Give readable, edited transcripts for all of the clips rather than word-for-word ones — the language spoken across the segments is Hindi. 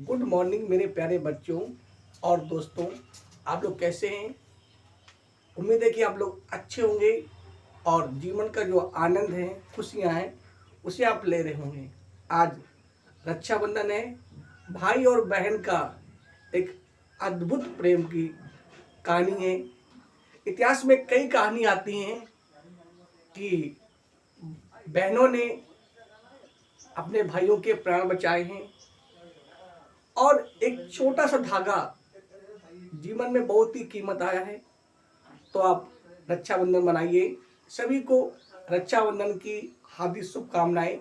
गुड मॉर्निंग मेरे प्यारे बच्चों और दोस्तों। आप लोग कैसे हैं? उम्मीद है कि आप लोग अच्छे होंगे और जीवन का जो आनंद है, खुशियां हैं, उसे आप ले रहे होंगे। आज रक्षाबंधन है। भाई और बहन का एक अद्भुत प्रेम की कहानी है। इतिहास में कई कहानी आती हैं कि बहनों ने अपने भाइयों के प्राण बचाए हैं और एक छोटा सा धागा जीवन में बहुत ही कीमत आया है। तो आप रक्षाबंधन मनाइए। सभी को रक्षाबंधन की हार्दिक शुभकामनाएं।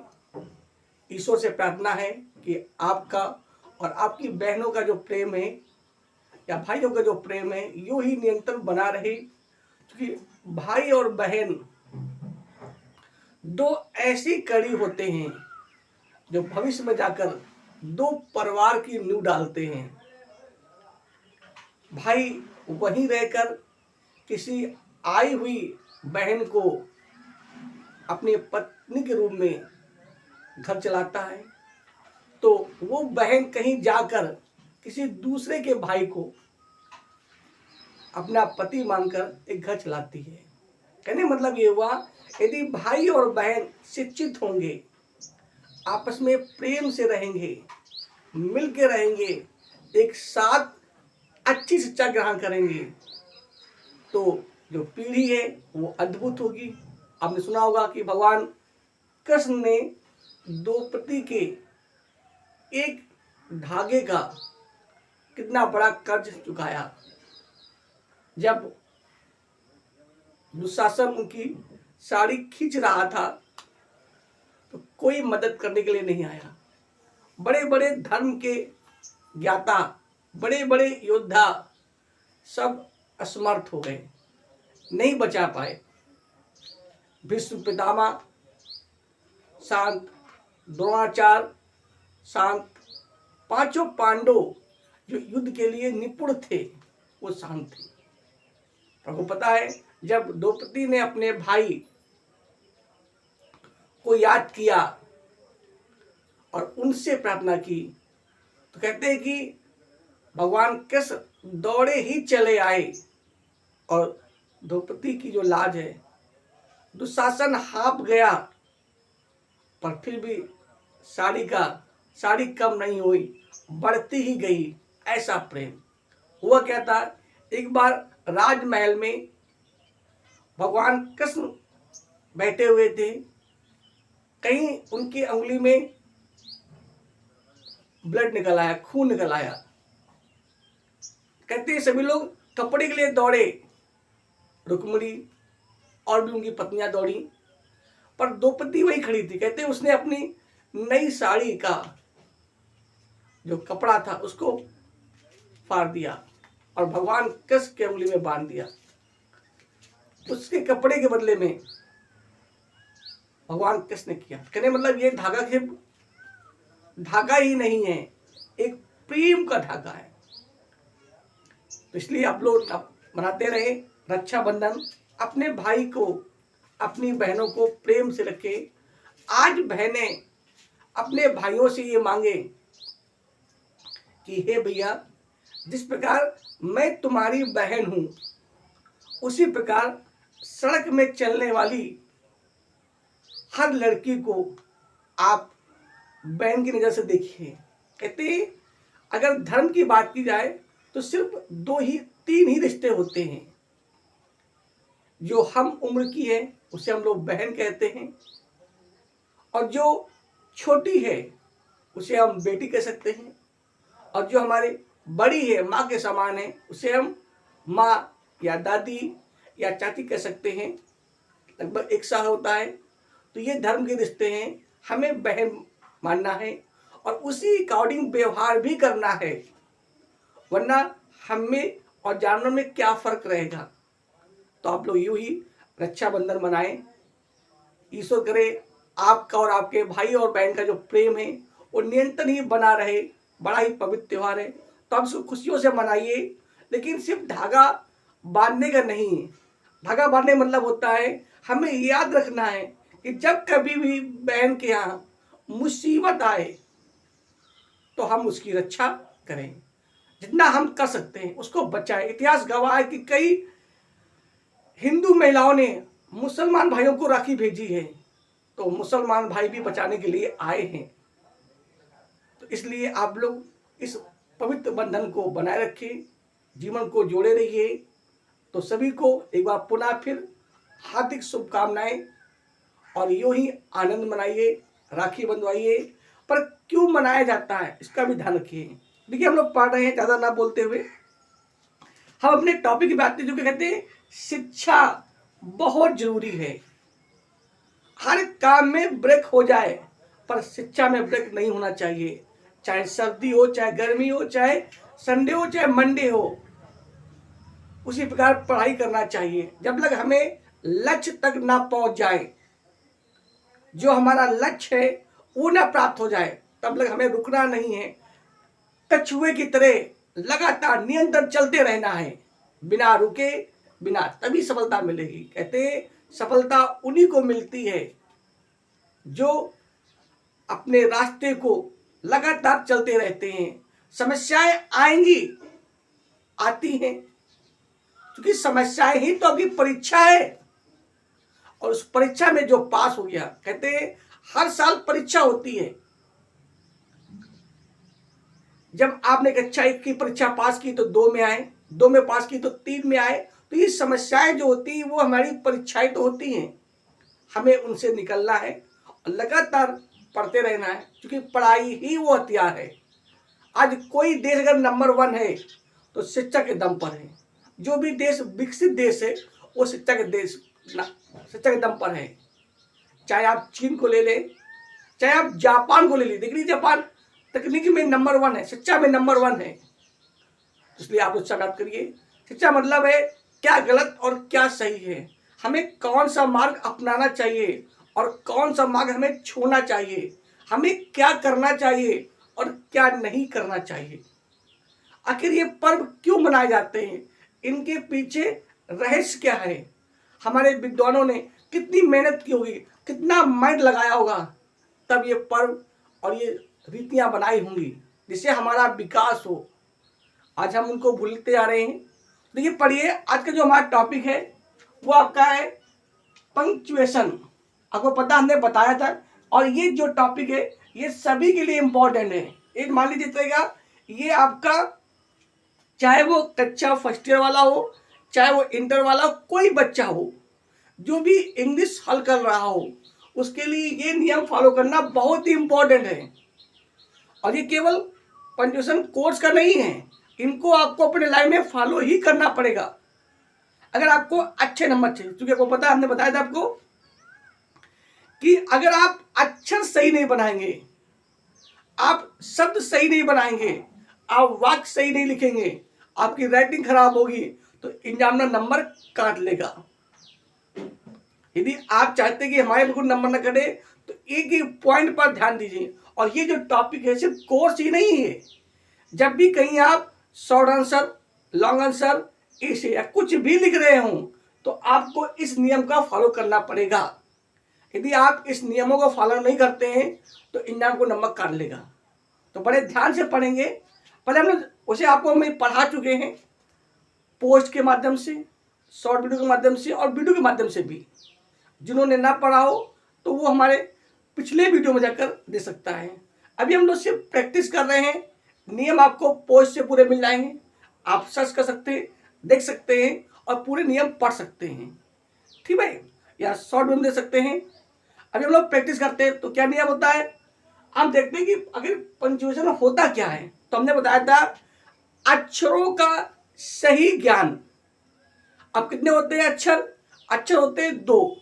ईश्वर से प्रार्थना है कि आपका और आपकी बहनों का जो प्रेम है या भाइयों का जो प्रेम है यूं ही निरंतर बना रहे, क्योंकि भाई और बहन दो ऐसी कड़ी होते हैं जो भविष्य में जाकर दो परिवार की नींव डालते हैं। भाई वहीं रहकर किसी आई हुई बहन को अपनी पत्नी के रूप में घर चलाता है, तो वो बहन कहीं जाकर किसी दूसरे के भाई को अपना पति मानकर एक घर चलाती है। कहने मतलब ये हुआ, यदि भाई और बहन शिक्षित होंगे, आपस में प्रेम से रहेंगे, मिल के रहेंगे, एक साथ अच्छी शिक्षा ग्रहण करेंगे, तो जो पीढ़ी है वो अद्भुत होगी। आपने सुना होगा कि भगवान कृष्ण ने द्रौपदी के एक धागे का कितना बड़ा कर्ज चुकाया। जब दुशासन उनकी साड़ी खींच रहा था तो कोई मदद करने के लिए नहीं आया। बड़े बड़े धर्म के ज्ञाता, बड़े बड़े योद्धा सब असमर्थ हो गए, नहीं बचा पाए। भीष्म पितामह शांत, द्रोणाचार्य शांत, पांचों पांडव जो युद्ध के लिए निपुण थे वो शांत थे। आपको पता है, जब द्रौपदी ने अपने भाई को याद किया और उनसे प्रार्थना की, तो कहते हैं कि भगवान कृष्ण दौड़े ही चले आए और द्रौपदी की जो लाज है, दुशासन हाँप गया, पर फिर भी साड़ी कम नहीं हुई, बढ़ती ही गई। ऐसा प्रेम हुआ। क्या था, एक बार राजमहल में भगवान कृष्ण बैठे हुए थे, कहीं उनकी अंगुली में ब्लड निकल आया, खून निकल आया। कहते हैं सभी लोग कपड़े के लिए दौड़े, रुक्मिणी और भी उनकी पत्नियां दौड़ी, पर द्रौपदी वही खड़ी थी। कहते हैं उसने अपनी नई साड़ी का जो कपड़ा था उसको फाड़ दिया और भगवान कृष्ण की उंगली में बांध दिया। उसके कपड़े के बदले में भगवान कृष्ण ने किया। कहने मतलब ये धागा सिर्फ धागा ही नहीं है, एक प्रेम का धागा है। तो इसलिए आप लोग मनाते रहे रक्षाबंधन। अपने भाई को, अपनी बहनों को प्रेम से रखे। आज बहनें अपने भाइयों से ये मांगे कि हे भैया, जिस प्रकार मैं तुम्हारी बहन हूं, उसी प्रकार सड़क में चलने वाली हर लड़की को आप बहन की नजर से देखिए। कहते अगर धर्म की बात की जाए तो सिर्फ तीन ही रिश्ते होते हैं। जो हम उम्र की है उसे हम लोग बहन कहते हैं, और जो छोटी है उसे हम बेटी कह सकते हैं, और जो हमारे बड़ी है, माँ के समान है, उसे हम माँ या दादी या चाची कह सकते हैं। लगभग एक सा होता है। तो ये धर्म के रिश्ते हैं, हमें बहन मानना है और उसी अकॉर्डिंग व्यवहार भी करना है, वरना हमें और जानवरों में क्या फर्क रहेगा। तो आप लोग यूं ही रक्षाबंधन मनाएं। ईश्वर करे आपका और आपके भाई और बहन का जो प्रेम है वो निरंतर ही बना रहे। बड़ा ही पवित्र त्योहार है, तो आप इसको खुशियों से मनाइए। लेकिन सिर्फ धागा बांधने का नहीं है। धागा बांधने मतलब होता है हमें याद रखना है कि जब कभी भी बहन के यहाँ मुसीबत आए तो हम उसकी रक्षा करें, जितना हम कर सकते हैं उसको बचाएं। इतिहास गवाह है कि कई हिंदू महिलाओं ने मुसलमान भाइयों को राखी भेजी है, तो मुसलमान भाई भी बचाने के लिए आए हैं। तो इसलिए आप लोग इस पवित्र बंधन को बनाए रखें, जीवन को जोड़े रहिए। तो सभी को एक बार पुनः फिर हार्दिक शुभकामनाएं, और यूं ही आनंद मनाइए, राखी बंधवाइए। पर क्यों मनाया जाता है इसका भी ध्यान रखिए। देखिए हम लोग पढ़ रहे हैं, ज़्यादा ना बोलते हुए हम अपने टॉपिक की बात करें, जो कि कहते हैं शिक्षा बहुत जरूरी है। हर काम में ब्रेक हो जाए पर शिक्षा में ब्रेक नहीं होना चाहिए। चाहे सर्दी हो, चाहे गर्मी हो, चाहे संडे हो, चाहे मंडे हो, उसी प्रकार पढ़ाई करना चाहिए जब तक हमें लक्ष्य तक ना पहुंच जाए, जो हमारा लक्ष्य है वो ना प्राप्त हो जाए, तब तक हमें रुकना नहीं है। कछुए की तरह लगातार निरंतर चलते रहना है, बिना रुके बिना, तभी सफलता मिलेगी। कहते हैं सफलता उन्हीं को मिलती है जो अपने रास्ते को लगातार चलते रहते हैं। समस्याएं आएंगी, आती हैं, क्योंकि समस्याएं ही तो अभी परीक्षा है, और उस परीक्षा में जो पास हो गया, कहते हैं हर साल परीक्षा होती है। जब आपने कक्षा 1 की परीक्षा पास की तो 2 में आए, 2 में पास की तो 3 में आए। तो ये समस्याएं जो होती हैं वो हमारी परीक्षाएं तो होती हैं, हमें उनसे निकलना है और लगातार पढ़ते रहना है, क्योंकि पढ़ाई ही वो हथियार है। आज कोई देश अगर नंबर 1 है तो शिक्षा के दम पर है। जो भी देश विकसित देश है वो शिक्षा के दम पर है। चाहे आप चीन को ले लें, चाहे आप जापान को ले लें। देखिए जापान तकनीकी में नंबर 1 है, शिक्षा में नंबर 1 है। इसलिए आप शिक्षा प्राप्त करिए। शिक्षा मतलब है क्या गलत और क्या सही है, हमें कौन सा मार्ग अपनाना चाहिए और कौन सा मार्ग हमें छोड़ना चाहिए, हमें क्या करना चाहिए और क्या नहीं करना चाहिए। आखिर ये पर्व क्यों मनाए जाते हैं, इनके पीछे रहस्य क्या है, हमारे विद्वानों ने कितनी मेहनत की होगी, कितना माइंड लगाया होगा, तब ये पर्व और ये रीतियां बनाई होंगी जिससे हमारा विकास हो। आज हम उनको भूलते जा रहे हैं। देखिए पढ़िए, आज का जो हमारा टॉपिक है वो आपका है पंक्चुएशन। आपको पता हमने बताया था, और ये जो टॉपिक है ये सभी के लिए इम्पोर्टेंट है। एक मान लीजिएगा ये आपका, चाहे वो कक्षा फर्स्ट ईयर वाला हो, चाहे वो इंटर वाला हो, कोई बच्चा हो जो भी इंग्लिश हल कर रहा हो, उसके लिए ये नियम फॉलो करना बहुत ही इम्पोर्टेंट है। और ये केवल पंक्चुएशन कोर्स का नहीं है, इनको आपको अपने लाइफ में फॉलो ही करना पड़ेगा अगर आपको अच्छे नंबर चाहिए। क्योंकि आपको पता है, हमने बताया था आपको कि अगर आप अक्षर सही नहीं बनाएंगे, आप शब्द सही नहीं बनाएंगे, आप वाक्य सही नहीं लिखेंगे, आपकी राइटिंग खराब होगी, तो एग्जामिनर नंबर काट लेगा। यदि आप चाहते हैं कि हमारे बिल्कुल नंबर न कटे, तो एक ही पॉइंट पर ध्यान दीजिए। और ये जो टॉपिक है सिर्फ कोर्स ही नहीं है। जब भी कहीं आप शॉर्ट आंसर, लॉन्ग आंसर, ऐसे या कुछ भी लिख रहे हो, तो आपको इस नियम का फॉलो करना पड़ेगा। यदि आप इस नियमों को फॉलो नहीं करते हैं तो एग्जाम को नंबर काट लेगा। तो बड़े ध्यान से पढ़ेंगे। पहले हम लोग उसे आपको हम पढ़ा चुके हैं, पोस्ट के माध्यम से, शॉर्ट वीडियो के माध्यम से और वीडियो के माध्यम से भी। जिन्होंने ना पढ़ा हो तो वो हमारे पिछले वीडियो में जाकर दे सकता है। अभी हम लोग सिर्फ प्रैक्टिस कर रहे हैं। नियम आपको पोस्ट से पूरे मिल जाएंगे, आप सर्च कर सकते हैं, देख सकते हैं और पूरे नियम पढ़ सकते हैं। ठीक है, या शॉर्ट वीडियो दे सकते हैं। अभी हम लोग प्रैक्टिस करते हैं तो क्या नियम होता है, हम देखते हैं कि अगर पंक्चुएशन होता क्या है। तो हमने बताया था अक्षरों का सही ज्ञान। अब कितने होते हैं अक्षर? अक्षर होते हैं 2,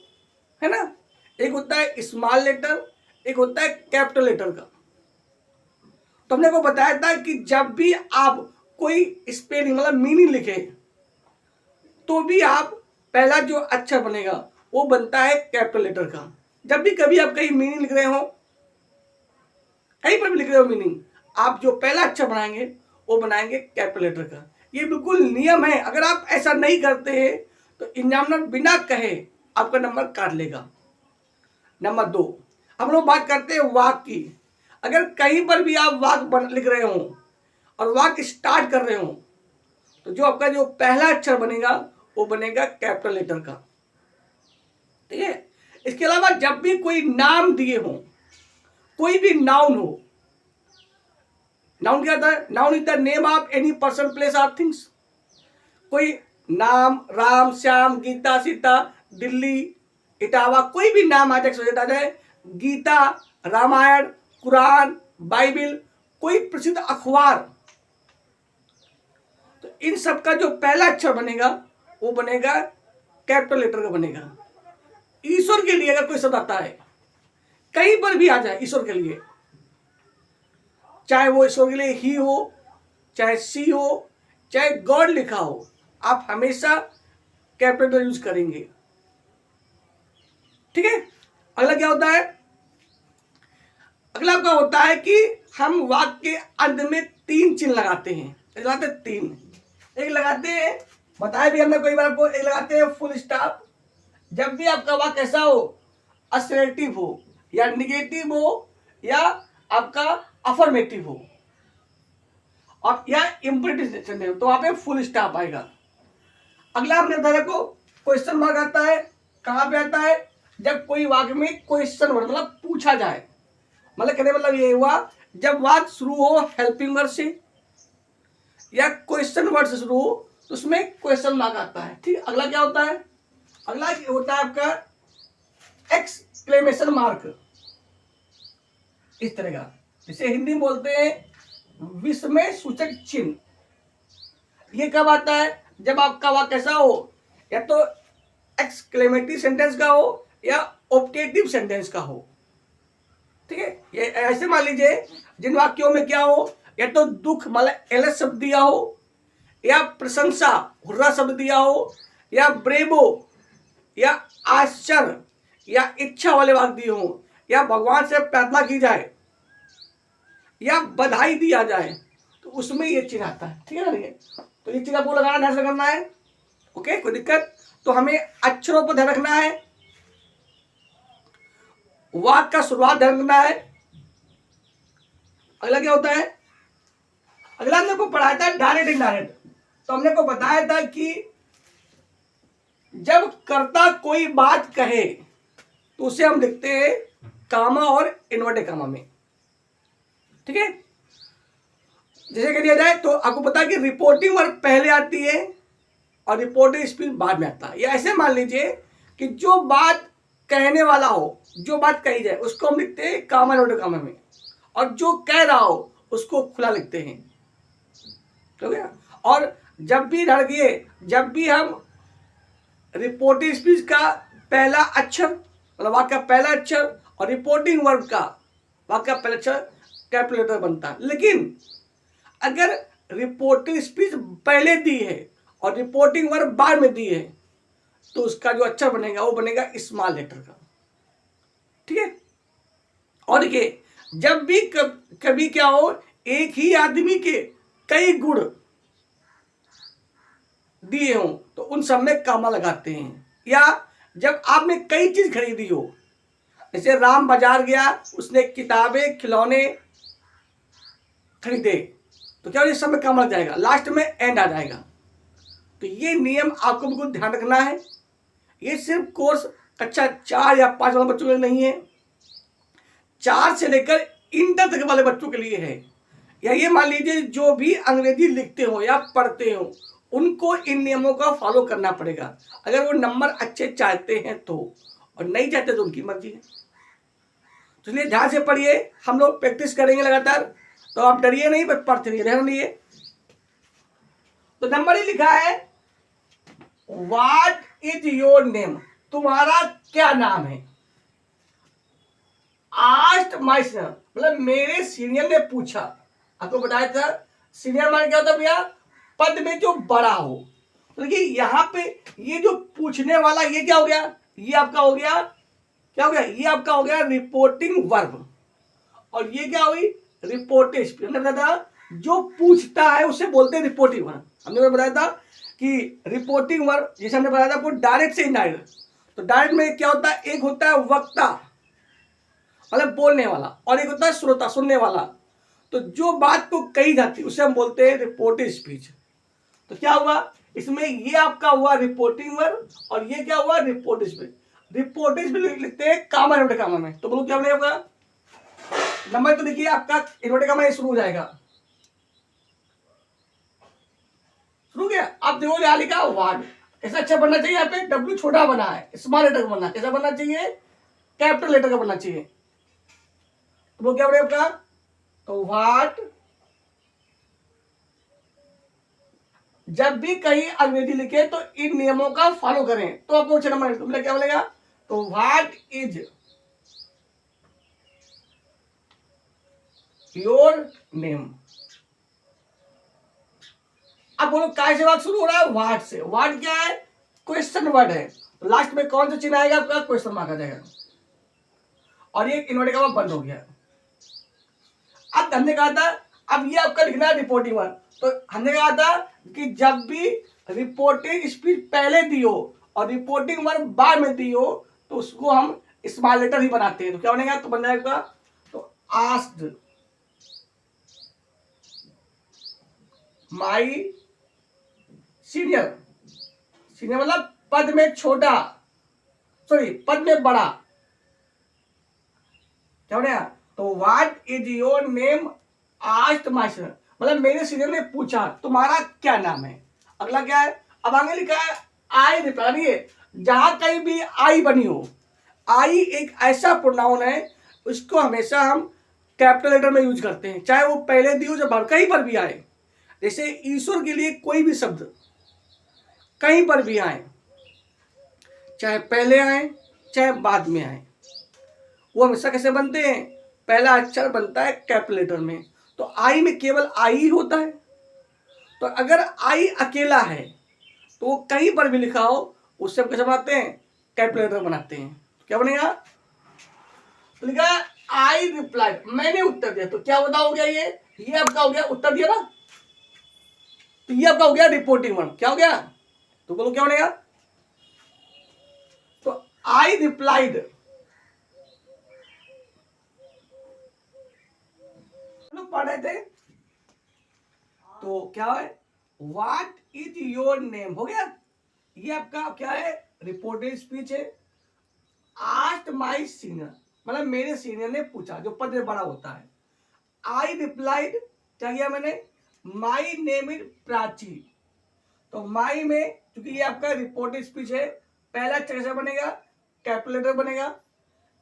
है ना। एक होता है स्मॉल लेटर, एक होता है कैपिटल लेटर का। तो हमने को बताया था कि जब भी आप कोई स्पेलिंग मतलब मीनिंग लिखे, तो भी आप पहला जो अक्षर बनेगा वो बनता है कैपिटल लेटर का। जब भी कभी आप कहीं मीनिंग लिख रहे हो, कहीं पर भी लिख रहे हो मीनिंग, आप जो पहला अक्षर बनाएंगे वो बनाएंगे कैपिटल लेटर का। ये बिल्कुल नियम है। अगर आप ऐसा नहीं करते हैं तो एग्जामिनर बिना कहे आपका नंबर काट लेगा। नंबर 2, हम लोग बात करते हैं वाक्य की। अगर कहीं पर भी आप वाक्य लिख रहे हो और वाक्य स्टार्ट कर रहे हो तो जो आपका जो पहला अक्षर बनेगा वो बनेगा कैपिटल लेटर का। ठीक है। इसके अलावा जब भी कोई नाम दिए हो, कोई भी नाउन हो, नाउन क्या होता है? Noun is the name of any person, place और थिंग्स। कोई नाम, राम, श्याम, गीता, सीता, दिल्ली, इटावा, कोई भी नाम आ जाए, गीता, रामायण, कुरान, बाइबिल, कोई प्रसिद्ध अखबार, तो इन सब का जो पहला अक्षर बनेगा वो बनेगा कैपिटल लेटर का बनेगा। ईश्वर के लिए अगर कोई शब्द आता है, कहीं पर भी आ जाए ईश्वर के लिए, चाहे वो ईश्वर के लिए ही हो, चाहे सी हो, चाहे गॉड लिखा हो, आप हमेशा कैपिटल यूज करेंगे। ठीक है। अगला क्या होता है? अगला क्या होता है कि हम वाक्य के अंत में 3 चिन्ह लगाते हैं। लगाते 3, एक लगाते हैं, बताया भी हमने कई बार आपको, एक लगाते हैं फुल स्टॉप। जब भी आपका वाक्य कैसा हो, असर्टिव हो या निगेटिव हो या आपका अफर्मेटिव हो और या इम्परेटिव हो, तो वहां पे फुल स्टॉप आएगा। अगला हमने बताया को क्वेश्चन मार्क आता है। कहां पे आता है? जब कोई वाक्य में क्वेश्चन वर्ड मतलब पूछा जाए, मतलब कहने मतलब ये हुआ जब वाक्य शुरू हो हेल्पिंग वर्ड से या क्वेश्चन वर्ड से शुरू हो तो उसमें क्वेश्चन मार्क आता है। ठीक। अगला क्या होता है? अगला होता है आपका एक्सक्लेमेशन मार्क, इस तरह का, जिसे हिंदी में बोलते हैं विस्मय सूचक चिन्ह। ये कब आता है? जब आपका वाक्य कैसा हो, या तो एक्सक्लेमेटरी सेंटेंस का हो या ऑप्टेटिव सेंटेंस का हो। ठीक है। ये ऐसे मान लीजिए जिन वाक्यों में क्या हो, या तो दुख मतलब एलएस शब्द दिया हो, या प्रशंसा हुर्रा शब्द दिया हो, या ब्रेवो या आश्चर्य या इच्छा वाले वाक्य दिए हो, या भगवान से प्रार्थना की जाए या बधाई दिया जाए, तो उसमें ये चिन्ह आता है। ठीक है ना? तो ये चिन्ह आपको लगाना, ध्यान से करना है। ओके, कोई दिक्कत? तो हमें अक्षरों पर ध्यान रखना है, वाक्य का शुरुआत ध्यान रखना है। अगला क्या होता है? अगला हमने को पढ़ाया था डायरेक्ट इनडायरेक्ट। तो हमने को बताया था कि जब कर्ता कोई बात कहे तो उसे हम लिखते हैं कामा और इन्वर्टेड कामा में। ठीक है। जैसे कह दिया जाए तो आपको पता है कि रिपोर्टिंग वर्ब पहले आती है और रिपोर्टिंग स्पीच बाद में आता है। या ऐसे मान लीजिए कि जो बात कहने वाला हो, जो बात कही जाए, उसको हम लिखते हैं कामा इन्वर्टेड कामा में, और जो कह रहा हो उसको खुला लिखते हैं। ठीक है। और जब भी लड़किए, जब भी हम रिपोर्टिंग स्पीच का पहला अक्षर मतलब वाक्य का पहला अक्षर और रिपोर्टिंग वर्ब का वाक्य का पहला अक्षर कैपिटल लेटर बनता है। लेकिन अगर रिपोर्टिंग स्पीच पहले दी है और रिपोर्टिंग वर्ब बाद में दी है तो उसका जो अक्षर बनेगा वो बनेगा स्मॉल लेटर का। ठीक है। और देखिए जब भी कभी क्या हो, एक ही आदमी के कई गुण दिए हो तो उन सब में कामा लगाते हैं। या जब आपने कई चीज खरीदी हो, जैसे राम बाजार गया, उसने किताबें खिलौने खरीदे, तो क्या ये सब में कामा लग जाएगा, लास्ट में एंड आ जाएगा। तो ये नियम आपको बिल्कुल ध्यान रखना है। ये सिर्फ कोर्स कक्षा 4 या 5 वाले बच्चों के लिए नहीं है, 4 से लेकर इंटर तक वाले बच्चों के लिए है। या ये मान लीजिए जो भी अंग्रेजी लिखते हो या पढ़ते हो उनको इन नियमों का फॉलो करना पड़ेगा, अगर वो नंबर अच्छे चाहते हैं तो, और नहीं चाहते तो उनकी मर्जी है। तो इसलिए ध्यान से पढ़िए, हम लोग प्रैक्टिस करेंगे लगातार, तो आप डरिए नहीं, बस पढ़ते रहिए, ध्यान दिए। तो नंबर ही लिखा है व्हाट इज योर नेम, तुम्हारा क्या नाम है। आस्क्ड माय सीनियर, मतलब मेरे सीनियर ने पूछा। आपको बताया था सीनियर माने क्या होता है भैया, पद में जो बड़ा हो। तो देखिए यहाँ पे ये जो पूछने वाला ये क्या हो गया, ये आपका हो गया, क्या हो गया, ये आपका हो गया रिपोर्टिंग वर्ब, और ये क्या हुई रिपोर्टिंग स्पीच। हमने बताया था जो पूछता है उसे बोलते हैं रिपोर्टिंग वर्ब। हमने बताया था कि रिपोर्टिंग वर्ब जैसे हमने बताया था आपको डायरेक्ट से इनडायरेक्ट। तो डायरेक्ट में क्या होता है, एक होता है वक्ता मतलब बोलने वाला, और एक होता है श्रोता, सुनने वाला। तो जो बात को कही जाती है उसे हम बोलते हैं रिपोर्टेड स्पीच। तो क्या हुआ इसमें, ये आपका हुआ रिपोर्टिंग वर्ब और ये क्या हुआ रिपोर्टेड स्पीच। रिपोर्टेड स्पीच लिखते हैं कामा इन्वर्टेड कामा में। तो बोलो क्या बनेगा नंबर, तो देखिए आपका इन्वर्टेड कामा शुरू हो जाएगा, शुरू गया। अब देखो यहाँ लिखा वार्ड, कैसा अच्छा बनना चाहिए, यहाँ पे डब्ल्यू छोटा बना है, स्मॉल लेटर का बनना, कैसा बनना चाहिए, कैपिटल लेटर का बनना चाहिए। तो वो क्या बनेगा आपका, तो व्हाट, जब भी कहीं अंग्रेजी लिखे तो इन नियमों का फॉलो करें। तो आपको 6 नंबर तुमने क्या बोलेगा, तो व्हाट इज योर नेम। अब बोलो काय से बात शुरू हो रहा है, व्हाट से। व्हाट क्या है, क्वेश्चन वर्ड है, तो लास्ट में कौन सा चिन्ह आएगा आपका, क्वेश्चन मार्क आ जाएगा, और ये इन्वर्टेड कॉमा बंद हो गया। अब हमने कहा था, अब ये आपका लिखना है रिपोर्टिंग वर्ड। तो हमने कहा था कि जब भी रिपोर्टिंग स्पीच पहले दी हो और रिपोर्टिंग वर्ड बाद में दी हो तो उसको हम स्मॉल लेटर ही बनाते हैं। तो क्या बनेगा, तो बन जाएगा तो आस्क्ड माई सीनियर, सीनियर मतलब पद में छोटा, सॉरी पद में बड़ा, क्या बनेगा, तो what is your name asked my senior, मतलब मेरे सीनियर ने पूछा तुम्हारा क्या नाम है। अगला क्या है, अब आगे लिखा है आई रिप्लाई, जहां कहीं भी आई बनी हो, आई एक ऐसा प्रोनाउन है उसको हमेशा हम कैपिटल लेटर में यूज करते हैं, चाहे वो पहले दी हो या कहीं पर भी आए। जैसे ईश्वर के लिए कोई भी शब्द कहीं पर भी आए, चाहे पहले आए चाहे बाद में आए, वो हमेशा कैसे बनते हैं, पहला अक्षर बनता है कैपिटल लेटर में। तो आई में केवल आई ही होता है। तो अगर आई अकेला है तो वो कहीं पर भी लिखा हो उससे हम कैसे बनाते हैं, कैपिटल लेटर बनाते हैं। तो क्या बनेगा, तो लिखा है आई रिप्लाई, मैंने उत्तर दिया। तो क्या बता हो गया, ये आपका हो गया उत्तर दिया ना, तो ये आपका हो गया रिपोर्टिंग वर्ड। क्या हो गया, तो बोलो क्या बनेगा, तो आई रिप्लाइड, पढ़ रहे थे तो क्या है, व्हाट इज योर नेम हो गया। ये आपका क्या है, रिपोर्टेड स्पीच है। आस्क्ड माय सीनियर मतलब मेरे सीनियर ने पूछा, जो पद में बड़ा होता है। आई रिप्लाइड, क्या किया मैंने, माय नेम इज प्राची। तो माई में क्योंकि ये आपका रिपोर्टेड स्पीच है, पहला अक्षर कैसे बनेगा, कैपिटल लेटर बनेगा।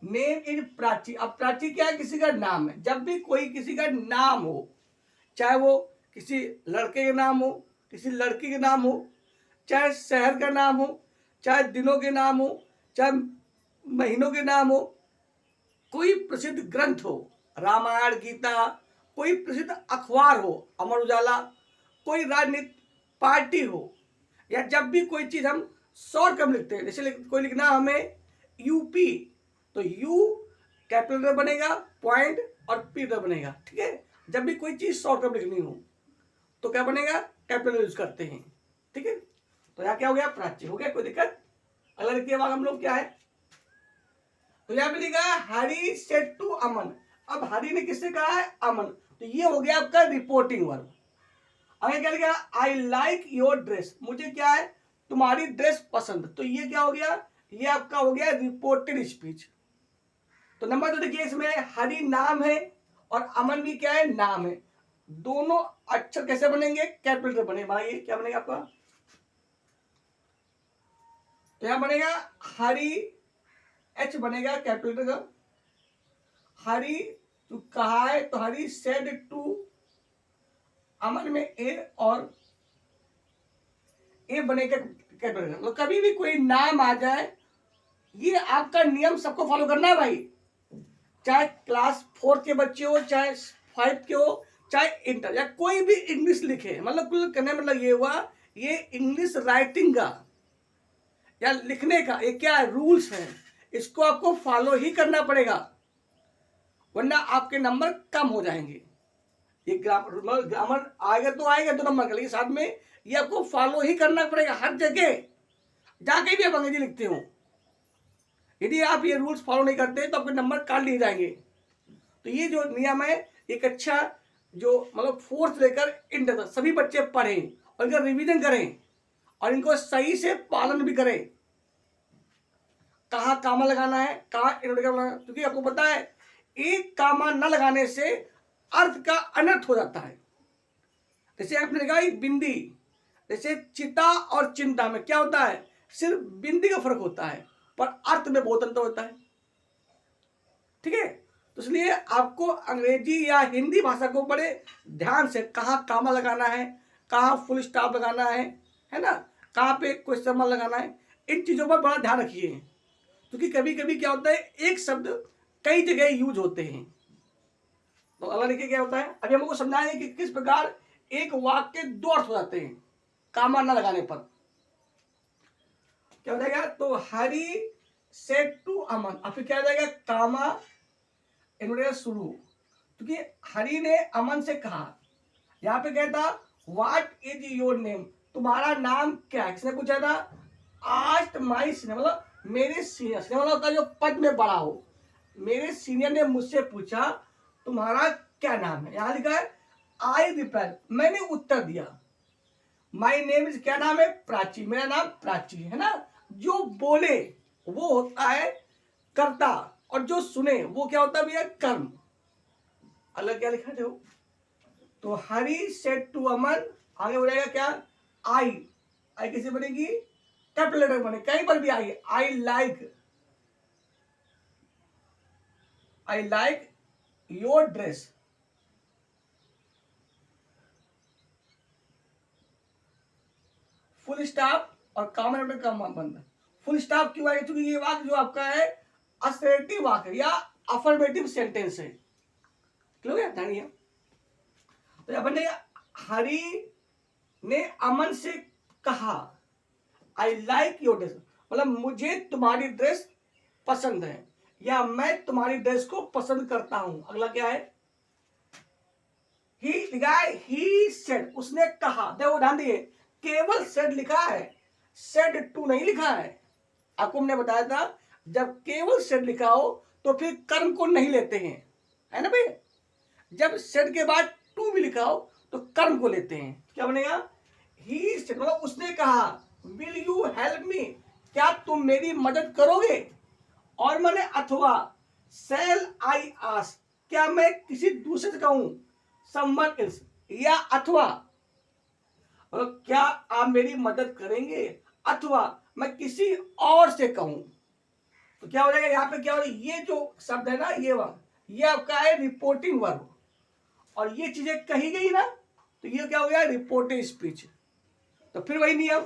नेम इज प्राची, अब प्राची क्या है, किसी का नाम है। जब भी कोई किसी का नाम हो, चाहे वो किसी लड़के के नाम हो, किसी लड़की के नाम हो, चाहे शहर का नाम हो, चाहे दिनों के नाम हो, चाहे महीनों के नाम हो, कोई प्रसिद्ध ग्रंथ हो, रामायण गीता, कोई प्रसिद्ध अखबार हो, अमर उजाला, कोई राजनीतिक पार्टी हो, या जब भी कोई चीज हम शॉर्ट कम लिखते हैं, जैसे कोई लिखना हमें यूपी, तो यू कैपिटल लेटर बनेगा, पॉइंट और पी लेटर बनेगा, ठीक है। जब भी कोई चीज शॉर्ट कम लिखनी हो तो क्या बनेगा, कैपिटल यूज करते हैं, ठीक है। तो यहाँ क्या हो गया, प्राची हो गया, कोई दिक्कत। अगला लिखिए हम लोग क्या है, तो यहाँ पे लिखा है हरी सेड टू अमन। अब हरी ने किससे कहा है, अमन। तो ये हो गया आपका रिपोर्टिंग वर्ब। आगे क्या लिखा, आई लाइक योर ड्रेस, मुझे क्या है, तुम्हारी ड्रेस पसंद। तो ये क्या हो गया, ये आपका हो गया रिपोर्टेड स्पीच। तो नंबर तो देखिए इसमें हरी नाम है और अमन भी क्या है, नाम है। दोनों अक्षर कैसे बनेंगे, कैपिटल लेटर बने। बनाइए क्या बनेगा आपका, तो यहां बनेगा हरी, एच बनेगा कैपिटल लेटर का। हरी तो कहा है, तो हरी सेड टू, अमन में ए और ए बनेगा कैपिटल लेटर। तो कभी भी कोई नाम आ जाए, ये आपका नियम सबको फॉलो करना है भाई, चाहे क्लास 4 के बच्चे हो, चाहे 5 के हो, चाहे इंटर, या कोई भी इंग्लिश लिखे। मतलब कुल करने मतलब ये हुआ, ये इंग्लिश राइटिंग का या लिखने का ये क्या है, रूल्स है, इसको आपको फॉलो ही करना पड़ेगा, वरना आपके नंबर कम हो जाएंगे। ये ग्रामर आएगा तो आएगा 2 नंबर का, लेकिन साथ में ये आपको फॉलो ही करना पड़ेगा हर जगह, जाके भी आप अंग्रेजी लिखते हो। यदि आप ये रूल्स फॉलो नहीं करते तो आपके नंबर काट लिए जाएंगे। तो ये जो नियम है एक अच्छा जो मतलब फोर्थ लेकर इंड तक सभी बच्चे पढ़ें और इनका रिवीजन करें और इनको सही से पालन भी करें। कहाँ कामा लगाना है, कहाँ इनवर्टेड लगाना है, क्योंकि आपको पता है एक कामा न लगाने से अर्थ का अनर्थ हो जाता है। जैसे आपने देखा बिंदी, जैसे चिता और चिंता में क्या होता है, सिर्फ बिंदी का फर्क होता है पर अर्थ में बहुत अंतर होता है। ठीक है, तो इसलिए आपको अंग्रेजी या हिंदी भाषा को बड़े ध्यान से कहाँ कामा लगाना है, कहाँ फुल स्टॉप लगाना है ना, कहाँ पे क्वेश्चन मार्क लगाना है, इन चीज़ों पर बड़ा ध्यान रखिए, क्योंकि कभी कभी क्या होता है एक शब्द कई जगह यूज होते हैं। तो अगला देखिए क्या होता है, अभी हम लोग समझाएंगे कि किस प्रकार एक वाक्य के दो अर्थ हो जाते हैं कामा न लगाने पर। क्या हो जाएगा, तो हरी सेड टू अमन, अब फिर क्या हो जाएगा, कामा इन्वर्टेड शुरू, क्योंकि हरी ने अमन से कहा, यहाँ पे क्या था, व्हाट इज योर नेम, तुम्हारा नाम क्या है, किसने पूछा था, आस्ट माई सीनियर, मतलब मेरे सीनियर, सीनियर मतलब होता है जो पद में बड़ा हो, मेरे सीनियर ने मुझसे पूछा तुम्हारा क्या नाम है। यहाँ लिखा है आई रिप्लाइड, मैंने उत्तर दिया, माई नेम इज, क्या नाम है, प्राची, मेरा नाम प्राची है ना। जो बोले वो होता है कर्ता और जो सुने वो क्या होता है भैया, कर्म। अलग क्या लिखा है, तो हरी सेड टू अमन, आगे हो जाएगा क्या, आई, आई कैसे बनेगी, कैपिटल लेटर बने, कहीं पर भी I like your dress, full stop और कॉमन का बंद। फुल स्टॉप क्यों आएगा, क्योंकि ये वाक्य जो आपका है असर्टिव वाक्य या अफर्मेटिव सेंटेंस है। क्लियर है, ध्यान दिया। तो यहां बनेगा हरी ने अमन से कहा आई लाइक योर ड्रेस, मतलब मुझे तुम्हारी ड्रेस पसंद है या मैं तुम्हारी ड्रेस को पसंद करता हूं। अगला क्या है, ही सेड, उसने कहा, देखो ध्यान दिए केवल सेड लिखा है, सेड टू नहीं लिखा है। आपको हमने बताया था जब केवल सेड लिखा हो तो फिर कर्म को नहीं लेते हैं, है ना भाई। जब सेड के बाद टू भी लिखा हो तो कर्म को लेते हैं। क्या बनेगा, ही सेड मतलब उसने कहा, विल यू हेल्प मी, क्या तुम मेरी मदद करोगे, और मैंने अथवा सेल आई आस्क, क्या मैं किसी दूसरे से कहूं, समवन एल्स, या अथवा मतलब क्या आप मेरी मदद करेंगे अथवा मैं किसी और से कहूं। तो क्या हो जाएगा यहाँ पे, क्या हो जाएगा, ये जो शब्द है ना ये आपका है रिपोर्टिंग वर्ब, और ये चीजें कही गई ना तो ये क्या हो गया, रिपोर्टिंग स्पीच। तो फिर वही नियम,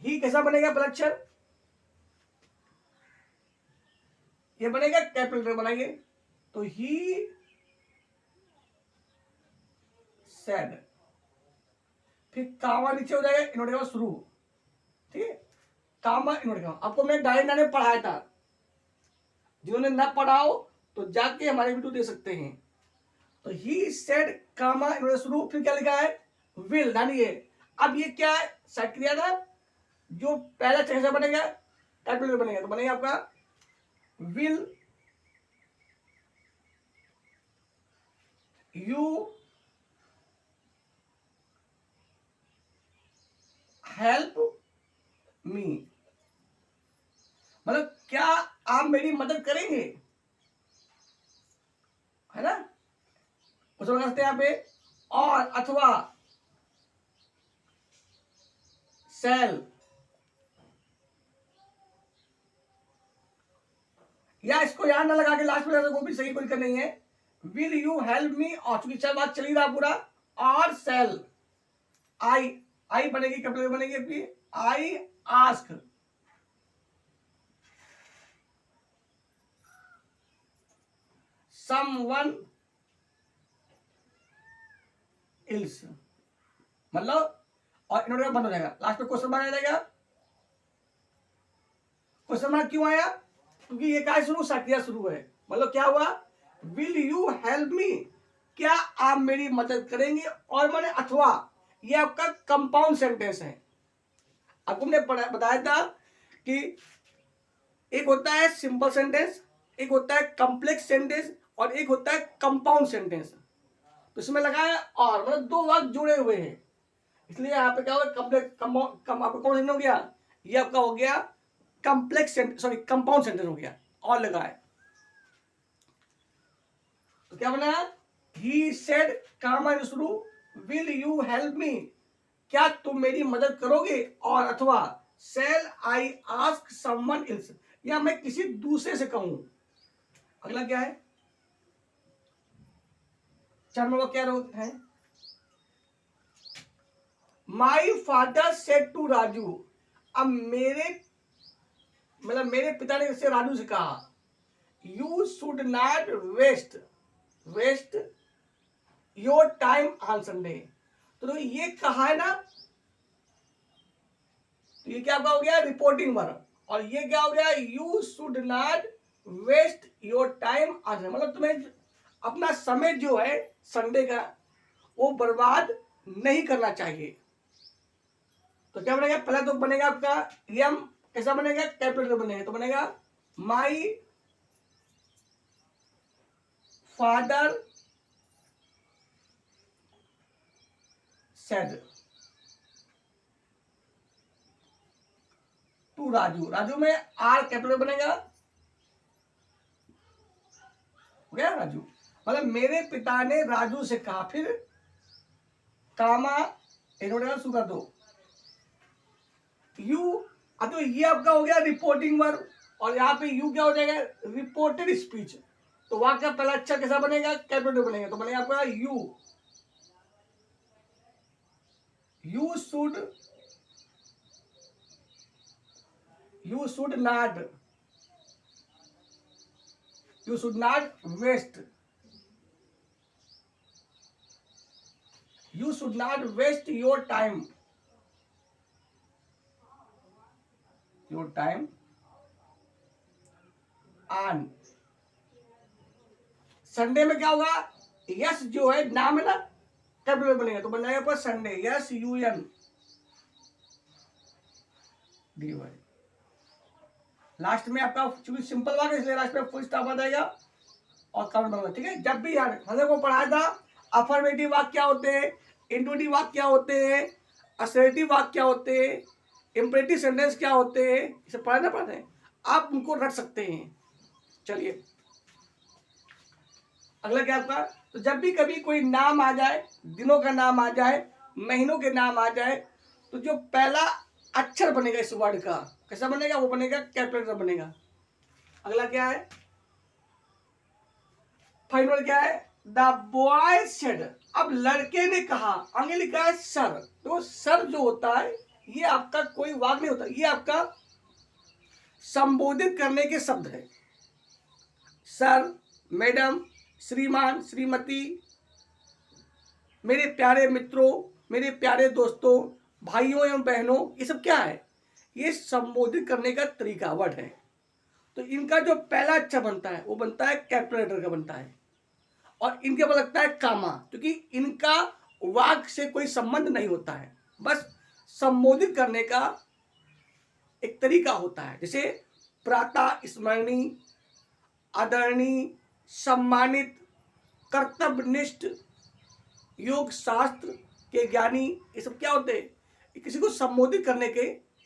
ही कैसा बनेगा पलक्षण, ये बनेगा कैपिटल बनाएंगे, तो ही सेड, फिर कामा नीचे हो जाएगा, इन्वर्टेड शुरू, ठीक है, कामा इन्वर्टेड। आपको मैं डायरेक्ट ने पढ़ाया था, जिन्होंने ना पढ़ाओ तो जाके हमारे वीडियो दे सकते हैं। तो ही सेड कामा इन्वर्टेड शुरू, फिर क्या लिखा है, विल, जानिए अब ये क्या है, सेट क्रिया था, जो पहला कैसा बनेगा, कैपिटल बनेगा, तो बनेगा आपका विल यू हेल्प मी, मतलब क्या आप मेरी मदद करेंगे, है ना। उस वक्त यहाँ पे और अथवा सेल, या इसको यहां ना लगा के लास्ट में वो भी सही, कोई दिक्कत नहीं है। विल यू हेल्प मी, और चूंकि चल बात चली रहा पूरा, और सेल आई बनेगी, कैपिटल बनेगी आपकी, आई आस्क समवन एल्स, मतलब और इन्होंने बंद हो जाएगा, लास्ट में क्वेश्चन मार्क आ जाएगा। क्वेश्चन मार्क क्यों आया, क्योंकि ये क्या शुरू, सक्रिया शुरू है, मतलब क्या हुआ, विल यू हेल्प मी, क्या आप मेरी मदद करेंगे, और मैंने अथवा, ये आपका कंपाउंड सेंटेंस है। आपको हमने बताया था कि एक होता है सिंपल सेंटेंस, एक होता है कॉम्प्लेक्स सेंटेंस, और एक होता है कंपाउंड सेंटेंस। तो इसमें लगा है और, मतलब दो वाक्य जुड़े हुए हैं, इसलिए यहाँ पे क्या होगा, आपका कौन सेंटेंस हो गया, ये आपका हो गया complex sentence, sorry compound sentence हो गया, और लगा है। तो क्या बना, ही सेड कामन शुरू विल यू हेल्प मी, क्या तुम मेरी मदद करोगे, और अथवा shall I ask someone else, या मैं किसी दूसरे से कहूं। अगला क्या है, 4 नंबर क्या है, my father said to Raju, अब मेरे पिता ने इससे राजू से कहा, you should not waste your time on Sunday. तो ये कहा है ना, तो ये क्या हो गया, रिपोर्टिंग वर्ब, और ये क्या हो गया, you should not waste your time on Sunday, मतलब तुम्हें अपना समय जो है संडे का वो बर्बाद नहीं करना चाहिए। तो क्या बनेगा, पहला तो बनेगा आपका यम, कैसा बनेगा, कैपिटल बनेगा, तो बनेगा my father said to Raju, Raju में आर कैपिटल बनेगा, हो गया राजू, मतलब मेरे पिता ने राजू से कहा, फिर कामा शुरू कर दो, यू, तो ये आपका हो गया रिपोर्टिंग वर्ब, और यहाँ पे यू क्या हो जाएगा, रिपोर्टेड स्पीच। तो वाक्य का पहला अक्षर कैसा बनेगा, कैपिटल बनेगा, तो बनेगा आपका you should not waste your time on Sunday में क्या होगा, यस जो है नाम है ना, कैपिटल बनेगा, तो बन जाएगा पर Sunday, yes UN dy, last में आपका चूंकि सिंपल वाक्य इसलिए लास्ट में फुल स्टॉप आ जाएगा और काउंट बनेगा, ठीक है। जब भी यार हमने को पढ़ाया था अफर्मेटिव वाक्य क्या होते हैं, इंट्रोगेटिव वाक्य क्या होते हैं, असर्टिव वाक्य क्या होते हैं, इंपरेटिव सेंटेंस क्या होते हैं, इसे पढ़ना पड़ते हैं, आप उनको रख सकते हैं। चलिए अगला क्या आपका, तो जब भी कभी कोई नाम आ जाए, दिनों का नाम आ जाए, महीनों के नाम आ जाए, तो जो पहला अक्षर बनेगा इस वर्ड का कैसा बनेगा, वो बनेगा कैपिटल बनेगा। अगला क्या है, फाइनल क्या है, द बॉय सेड, अब लड़के ने कहा, आगे लिखा है सर, तो सर जो होता है ये आपका कोई वाक्य नहीं होता, ये आपका संबोधित करने के शब्द है। सर, मैडम, श्रीमान, श्रीमती, मेरे प्यारे मित्रों, मेरे प्यारे दोस्तों, भाइयों एवं बहनों, ये सब क्या है, ये संबोधित करने का तरीका वर्ड है। तो इनका जो पहला अक्षर बनता है वो बनता है कैपिटल लेटर का बनता है, और इनके ऊपर लगता है कामा, क्योंकि इनका वाक्य से कोई संबंध नहीं होता है, बस संबोधित करने का एक तरीका होता है। जैसे प्रातः स्मरणीय, आदरणीय, सम्मानित, कर्तव्यनिष्ठ, योग शास्त्र के ज्ञानी, ये सब क्या होते हैं, किसी को संबोधित करने के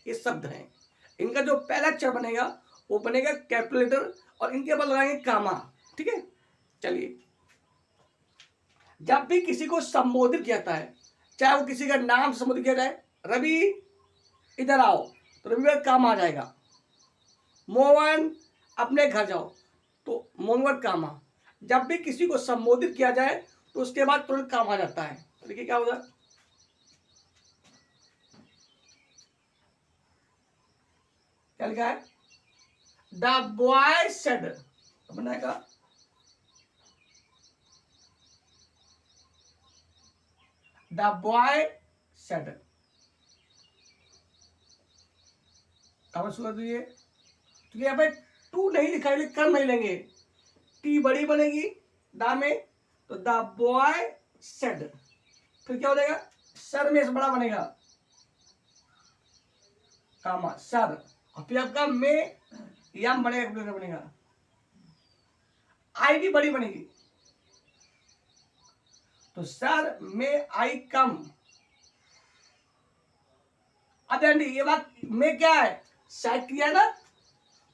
ये शब्द हैं। इनका जो पहला अक्षर बनेगा वो बनेगा कैपिटल लेटर, और इनके बाद लगाएंगे कामा, ठीक है। चलिए जब भी किसी को संबोधित किया जाता है, चाहे वो किसी का नाम संबोधित किया जाए, रवि इधर आओ, तो रवि का काम आ जाएगा। मोहन अपने घर जाओ, तो मोहन कामा। जब भी किसी को संबोधित किया जाए तो उसके बाद तुरंत काम आ जाता है। तो देखिए क्या होगा, क्या लिखा है, द बॉय सेड, बनाएगा द बॉय सेड, सुना दीजिए। तो यहाँ पे टू नहीं लिखा है, कर नहीं लेंगे, टी बड़ी बनेगी दा में, तो द बॉय सेड, फिर क्या हो जाएगा, सर में से बड़ा बनेगा कामा सर, और फिर आपका में यम बनेगा, बनेगा। आई भी बड़ी बनेगी। तो सर मे आई कम, अब ये बात में क्या है, सैक क्रिया ना।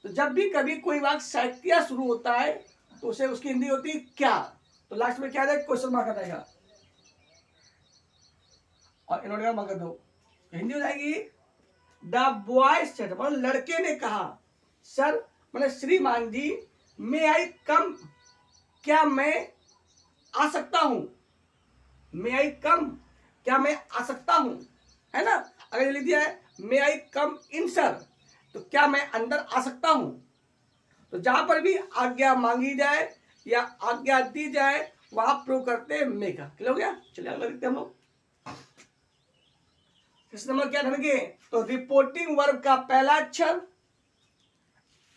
तो जब भी कभी कोई वाक्य सैक क्रिया शुरू होता है तो उसे उसकी हिंदी होती है क्या। तो लास्ट में क्या जाएगा, क्वेश्चन मार्क आ जाएगा और इन्होंने मांगा दो, तो हिंदी हो जाएगी द बॉय सेड, मतलब लड़के ने कहा, सर मतलब श्रीमान जी, मे आई कम, क्या मैं आ सकता हूं, मे आई कम, क्या मैं आ सकता हूं, है ना। अगर ये लिख दिया है मे आई कम इन सर, तो क्या मैं अंदर आ सकता हूं। तो जहां पर भी आज्ञा मांगी जाए या आज्ञा दी जाए वहां प्रयोग करते हैं मे का। क्लियर हो गया, चलिए अगला लिखते हैं हम लोग। इस नंबर क्या ढंगे, तो रिपोर्टिंग वर्ब का पहला अक्षर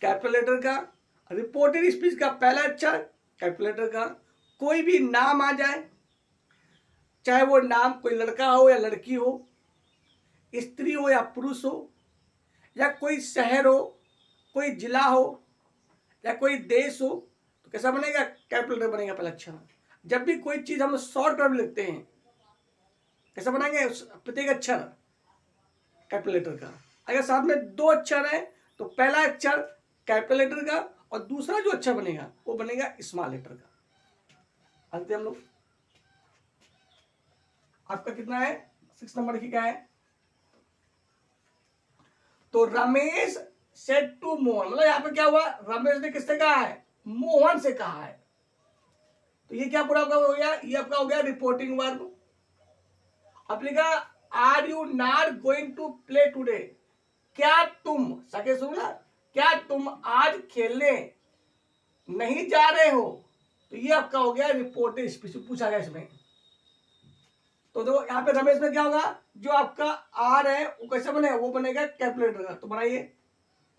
कैपिटल लेटर का, रिपोर्टेड स्पीच का पहला अक्षर कैपिटल लेटर का, कोई भी नाम आ जाए, चाहे वो नाम कोई लड़का हो या लड़की हो, स्त्री हो या पुरुष हो, या कोई शहर हो, कोई जिला हो, या कोई देश हो, तो कैसा बनेगा, कैपिटल लेटर बनेगा पहला अक्षर। जब भी कोई चीज हम शॉर्ट टर्म लिखते हैं कैसा बनाएंगे, प्रत्येक अक्षर कैपिटल लेटर का। अगर साथ में दो अक्षर है तो पहला अक्षर कैपिटल लेटर का और दूसरा जो अक्षर बनेगा वो बनेगा स्मॉल लेटर का। अंत हम लोग, आपका कितना है, 6 नंबर की क्या है, तो रमेश सेड टू मोहन, मतलब यहाँ पे क्या हुआ, रमेश ने किससे कहा है, मोहन से कहा है। तो ये क्या पूरा आपका हो गया, ये आपका हो गया रिपोर्टिंग वर्ब। अब लिखा are you not going to play today, क्या तुम, सके सुना, क्या तुम आज खेलने नहीं जा रहे हो। तो ये आपका हो गया रिपोर्टेड स्पीच, पूछा गया इसमें। तो देखो यहाँ पे रमेश में क्या होगा, जो आपका आर है वो कैसे बनेगा, वो बनेगा कैपिटल लेटर का। तो बनाइए,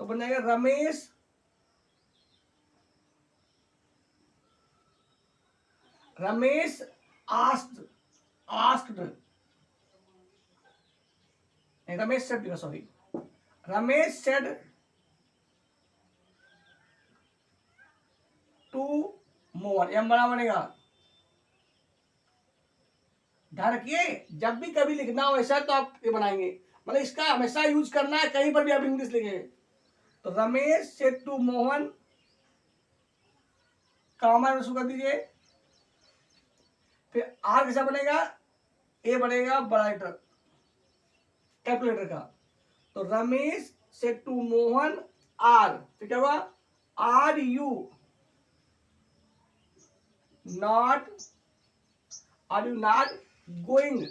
तो बन जाएगा रमेश रमेश आस्क्ड, आस्क्ड नहीं, Ramesh said, sorry, Ramesh said to Mohan, M बड़ा बनेगा। ध्यान रखिए जब भी कभी लिखना हो ऐसा तो आप ये बनाएंगे, मतलब इसका हमेशा यूज करना है, कहीं पर भी आप इंग्लिश लिखे। तो Ramesh said to Mohan, comma शुरू कर दीजिए, फिर आर कैसा बनेगा, ए बनेगा बड़ा लेटर कैपिटल लेटर का। तो Ramesh said to Mohan R, तो क्या हुआ, are you not, are you not going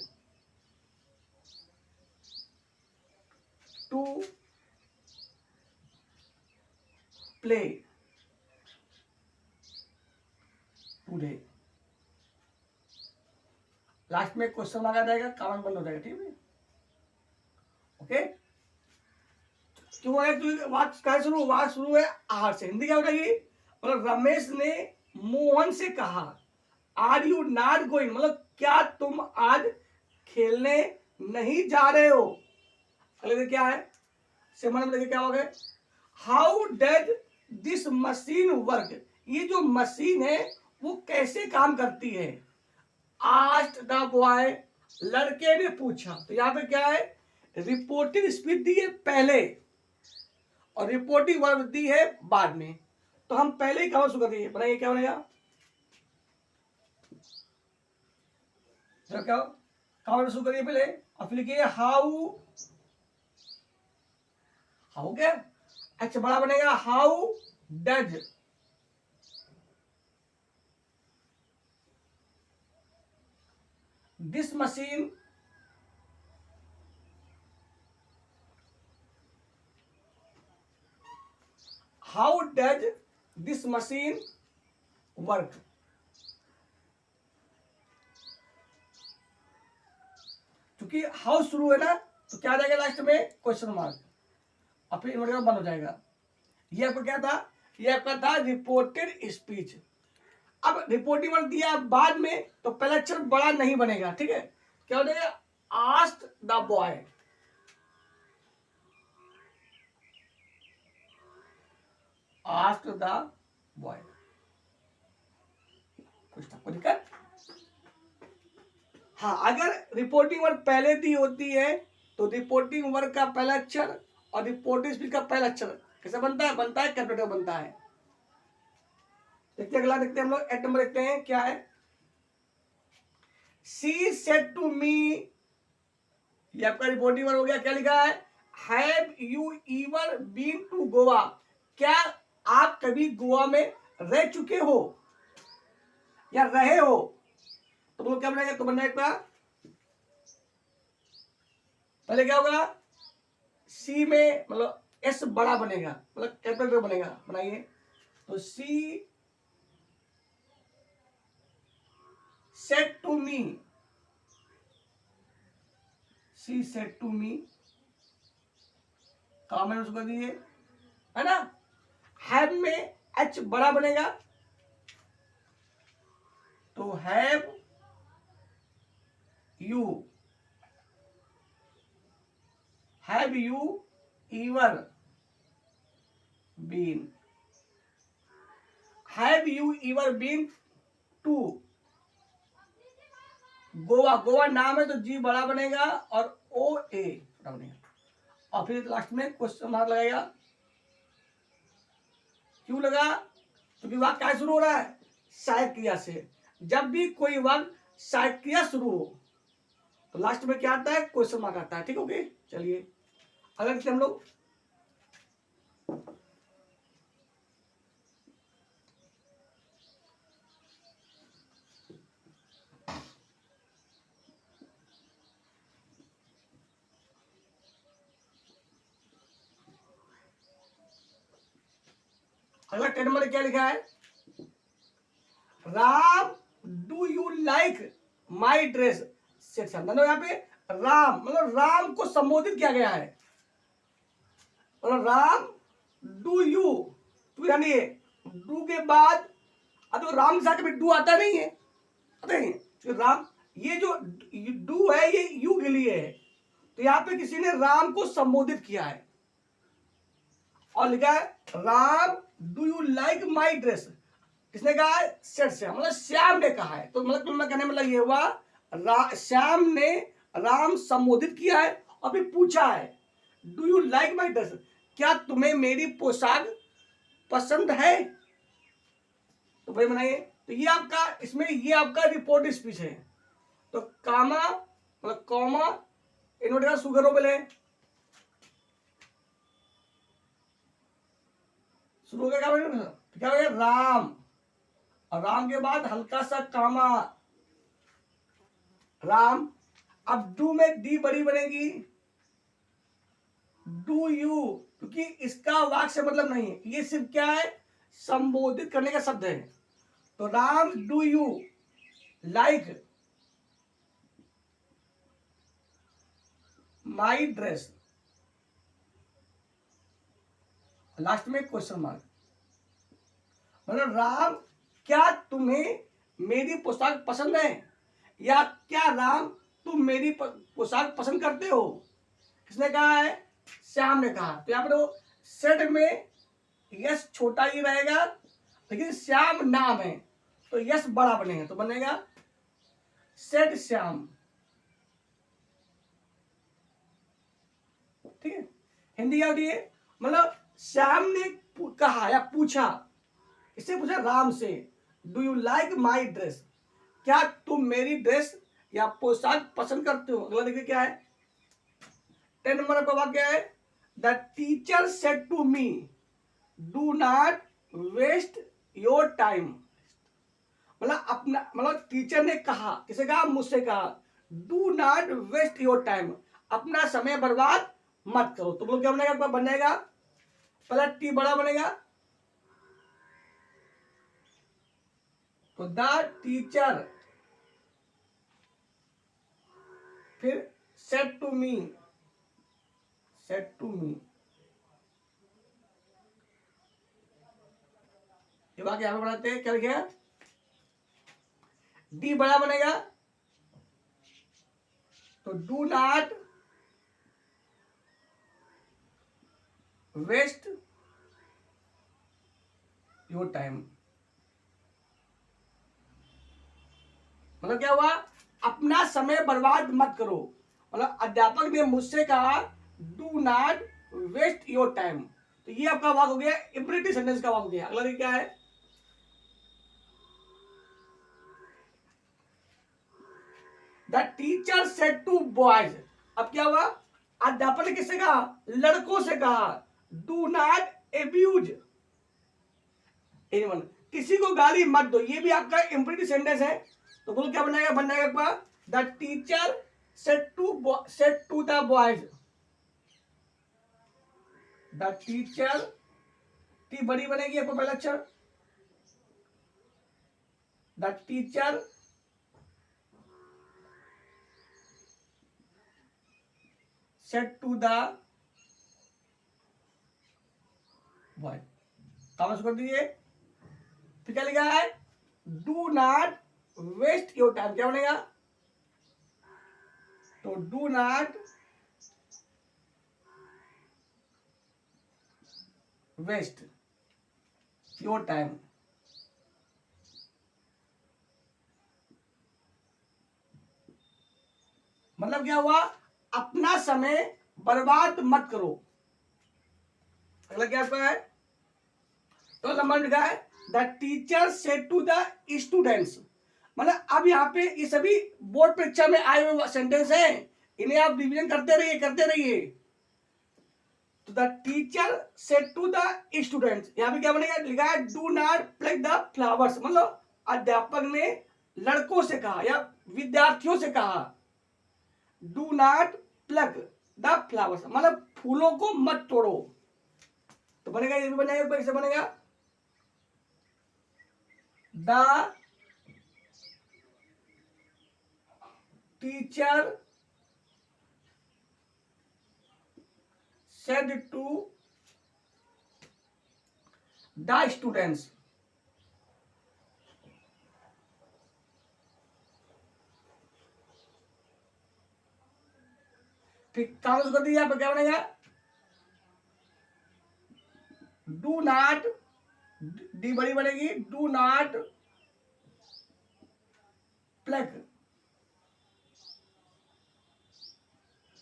to play today. Last में क्वेश्चन मार्क आ जाएगा, कॉमा बंद हो जाएगा, ठीक है, ओके। क्यों है, तो बात क्या शुरू, बात शुरू है आर से, हिंदी क्या हो जाएगी, मतलब रमेश ने मोहन से कहा आर यू नॉट गोइंग, मतलब क्या तुम आज खेलने नहीं जा रहे हो। अगले क्या है, सेवन में देखिए क्या हो गया, how does this machine work, ये जो मशीन है वो कैसे काम करती है। आस्क्ड द बॉय, लड़के ने पूछा। तो यहाँ पे क्या है, रिपोर्टिंग स्पीच दी है पहले और रिपोर्टिंग वर्ब दी है बाद में। तो हम पहले ही कहां शुरू कर दिए, बनाइए क्या बनेगा, क्या कहां शुरू करिए पहले और फिर लिखिए हाउ, हाउ क्या, अच्छा बड़ा बनेगा, how does this machine how does this machine work. क्योंकि हाउ शुरू है ना तो क्या आ जाएगा लास्ट में क्वेश्चन मार्क और फिर इन्वर्टर बंद हो जाएगा। ये आपका क्या था, ये आपका था रिपोर्टेड स्पीच। अब रिपोर्टिंग वर्ब दिया बाद में तो पहला अक्षर बड़ा नहीं बनेगा, ठीक है, क्या हो जाएगा, asked the boy, asked the boy. कोई दिक्कत? हाँ, अगर रिपोर्टिंग वर्ड पहले दी होती है तो रिपोर्टिंग वर्ड का पहला अक्षर और रिपोर्टिंग स्पीच का पहला अक्षर कैसा बनता है? बनता है कैपिटल बनता है। देखते अगला देखते हैं हम लोग 8 नंबर देखते हैं क्या है। शी सेड टू मी, ये आपका रिपोर्टिंग वर्ड हो गया। क्या लिखा है? Have you ever been to Goa, क्या आप कभी गोवा में रह चुके हो या रहे हो? तो वो क्या बनेगा? तो बनेगा पहले क्या होगा? सी में मतलब एस बड़ा बनेगा, मतलब कैपिटल बनेगा। बनाइए तो she said to me, she said to me, comma उसको दिए है ना। हैव में एच बड़ा बनेगा तो have you, have you ever been, have you ever been to Goa, Goa नाम है तो जी बड़ा बनेगा और ओ ए छोटा बनेगा और फिर लास्ट में क्वेश्चन मार्क लगेगा। क्यों लगा? क्योंकि वाक्य क्या शुरू हो रहा है? सहायक क्रिया से। जब भी कोई वाक्य सहायक क्रिया शुरू हो तो लास्ट में क्या आता है? क्वेश्चन मार्क आता है। ठीक है, ओके चलिए अगला देखते हम लोग। अगला 10 नंबर क्या लिखा है? Ram do you like my dress section. यहाँ पे राम मतलब राम को संबोधित किया गया है। मतलब राम डू यू, तो यानी डू के बाद अब तो राम के साथ कभी डू आता नहीं है, आता नहीं तो राम, ये जो डू है ये यू के लिए है। तो यहाँ पे किसी ने राम को संबोधित किया है और लिखा है Ram do you like my dress. किसने कहा है? सेठ से, मतलब श्याम ने कहा है। तो मतलब मैं कहने मतलब ये हुआ श्याम ने राम संबोधित किया है और फिर पूछा है do you like my dress, क्या तुम्हें मेरी पोशाक पसंद है? तो भाई बनाइए तो ये आपका इसमें ये आपका रिपोर्ट स्पीच है। तो कामा मतलब कॉमा इन्वर्टेड सुगर बोले शुरू हो गया क्या हो गया? राम, और राम के बाद हल्का सा कामा राम। अब डू में डी बड़ी बनेगी, डू यू, क्योंकि इसका वाक्य से मतलब नहीं है, ये सिर्फ क्या है? संबोधित करने का शब्द है। तो Ram do you like my dress, last में क्वेश्चन मार्क। मतलब राम क्या तुम्हें मेरी पोशाक पसंद है, या क्या राम तुम मेरी पोशाक पसंद करते हो? किसने कहा है? श्याम ने कहा। तो यहाँ पर सेट में यस छोटा ही रहेगा लेकिन श्याम नाम है तो यस बड़ा बनेगा, तो बनेगा सेट श्याम। ठीक है, हिंदी क्या होती है? मतलब श्याम ने कहा या पूछा, इससे पूछा राम से do you like my dress, क्या तुम मेरी ड्रेस या पोशाक पसंद करते हो? अगला देखिए क्या है 10 नंबर का वाक्य है the teacher said to me do not waste your time. मतलब अपना मतलब टीचर ने कहा, किसे कहा? मुझसे कहा do not waste your time, अपना समय बर्बाद मत करो। तो क्या बनेगा? बन जाएगा पहला टी बड़ा बनेगा तो द टीचर, फिर said to me, said to me, ये बाकी यहां पे बनाते हैं। क्या लिखे? डी बड़ा बनेगा तो do not waste your time. मतलब क्या हुआ, अपना समय बर्बाद मत करो। मतलब अध्यापक ने मुझसे कहा do not waste your time. तो ये आपका वाक्य हो गया, इंपेरेटिव सेंटेंस का वाक्य हो गया। अगला क्या है, the teacher said to boys. अब क्या हुआ, अध्यापक ने किससे कहा, लड़कों से कहा, डू नॉट एब्यूज एनीवन, किसी को गाली मत दो। ये भी आपका इंपेरेटिव सेंटेंस है। तो बोल क्या बनाएगा, बन जाएगा आपका the teacher said to the boys. The teacher, T बड़ी बनेगी आपको पहला अक्षर, the teacher said to the boy, commerce कर दीजिए। फिर क्या लिखा है, do not waste your time, क्या बनेगा, तो do not waste your time. मतलब क्या हुआ, अपना समय बर्बाद मत करो। अगला क्या आपका है, तो नंबर लिखा है the teacher said to the students. मतलब अब यहाँ पे ये सभी बोर्ड परीक्षा में आए हुए सेंटेंस हैं, इन्हें आप रिवीजन करते रहिए करते रहिए। तो the teacher said to the students, यहाँ पे क्या बनेगा, लिखा है do not plug the flowers. मतलब अध्यापक ने लड़कों से कहा या विद्यार्थियों से कहा do not plug the flowers, मतलब फूलों को मत तोड़ो। तो बनेगा, ये भी बन जाएगा, कैसे बनेगा, the teacher said to the students. ठीक, कागज कर दिया, पर क्या बनेगा, डू नॉट, डी बड़ी बनेगी, डू नॉट प्लग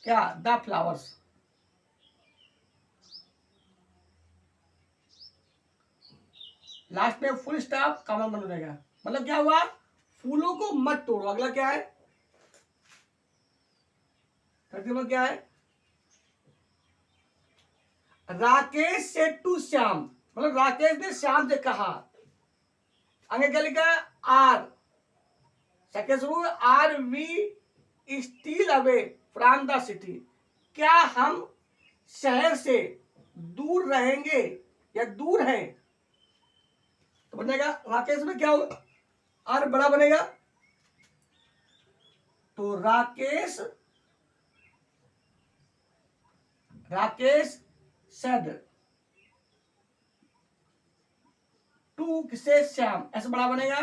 क्या द फ्लावर्स। लास्ट में फुल स्टॉप कॉमन बन जाएगा। मतलब क्या हुआ, फूलों को मत तोड़ो। अगला क्या है, नंबर क्या है, राकेश सेड टू श्याम। मतलब राकेश ने श्याम से कहा, आगे क्या लिखा है, R second rule, are we still away from the city. क्या हम शहर से दूर रहेंगे या दूर हैं। तो बनेगा राकेश में क्या होगा, आर बड़ा बनेगा, तो राकेश सेड टू किसे, श्याम, ऐसे बड़ा बनेगा,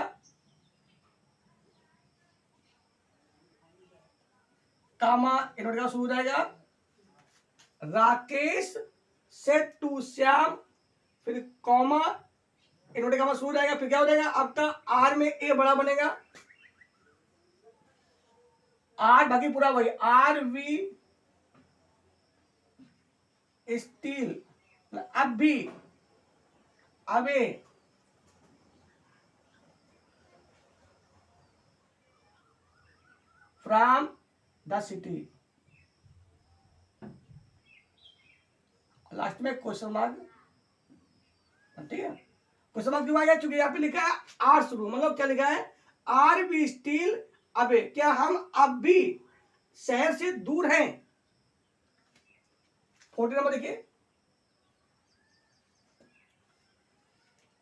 कामा इन्वर्ट का शुरू हो जाएगा, राकेश सेड टू श्याम, फिर कॉमा इन्वर्ट का शुरू हो जाएगा। फिर क्या हो जाएगा आपका, आर में ए बड़ा बनेगा, आर बाकी पूरा वही, आर वी स्टील, अब भी, अबे, फ्रॉम द सिटी। लास्ट में क्वेश्चन मार्क, ठीक है, क्वेश्चन मार्क क्यों आ गया, चूंकि यहाँ पे लिखा है आर शुरू। मतलब क्या लिखा है, आर वी स्टील अबे, क्या हम अब भी शहर से दूर हैं। 40 नंबर देखिए,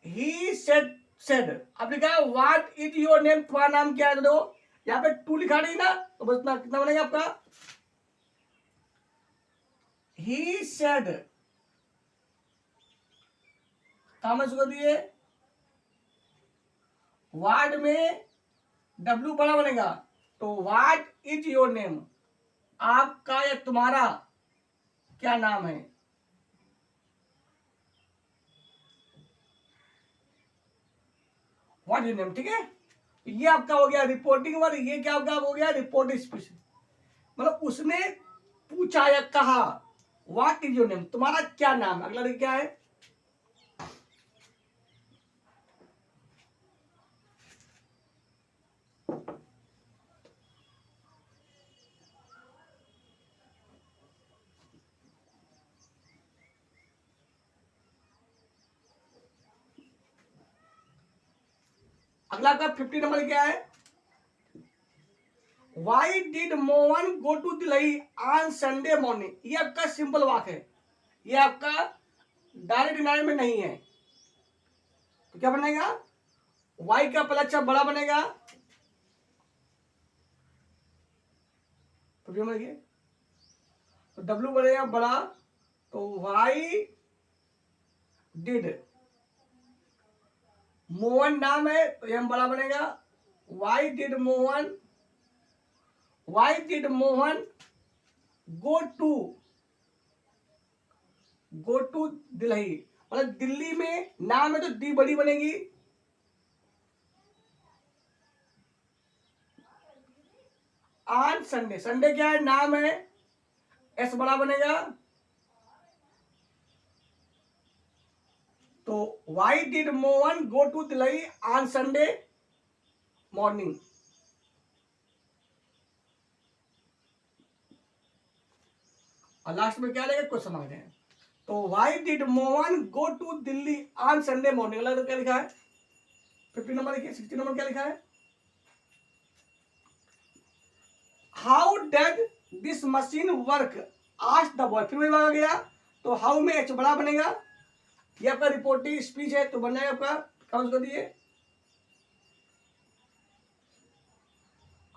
ही सेड, अब लिखा है व्हाट इज योर नेम, तुम्हारा नाम क्या है। तो देखो यहाँ पे टू लिखा नहीं ना, तो बस कितना बनेगा आपका, ही सेड, काम शुरू कर दिए, वार्ड में डब्ल्यू बड़ा बनेगा, तो व्हाट इज योर नेम, आपका या तुम्हारा क्या नाम है। व्हाट इज नेम, ठीक है। ये आपका हो गया रिपोर्टिंग वर्ड, ये क्या आपका हो गया रिपोर्ट स्पीच। मतलब उसने पूछा या कहा व्हाट इज योर नेम, तुम्हारा क्या नाम है। अगला क्या है, अगला आपका 50 नंबर क्या है, why did Mohan go to Delhi on Sunday morning. ये आपका सिंपल वाक है, ये आपका डायरेक्ट डिनाइड में नहीं है। तो क्या बनेगा, वाई का पहला अक्षर बड़ा बनेगा, तो बनेगा तो डब्ल्यू बनेगा बड़ा, तो वाई डिड, मोहन नाम है तो एम बड़ा बनेगा, why did Mohan, why did Mohan go to Delhi, मतलब दिल्ली में नाम है तो डी बड़ी बनेगी, ऑन संडे, संडे क्या है नाम है, एस बड़ा बनेगा, तो why did Mohan go to Delhi on Sunday morning. और लास्ट में क्या लेगा क्वेश्चन मार्क है, तो why did Mohan go to Delhi on Sunday morning. अगला क्या लिखा है 50 नंबर लिखिए, 60 नंबर क्या लिखा है, how does this machine work ask the boy. फिर वही आ गया, तो हाउ में एच बड़ा बनेगा, ये आपका रिपोर्टिंग स्पीच है तो बन जाएगा आपका, काउंट कर दिए,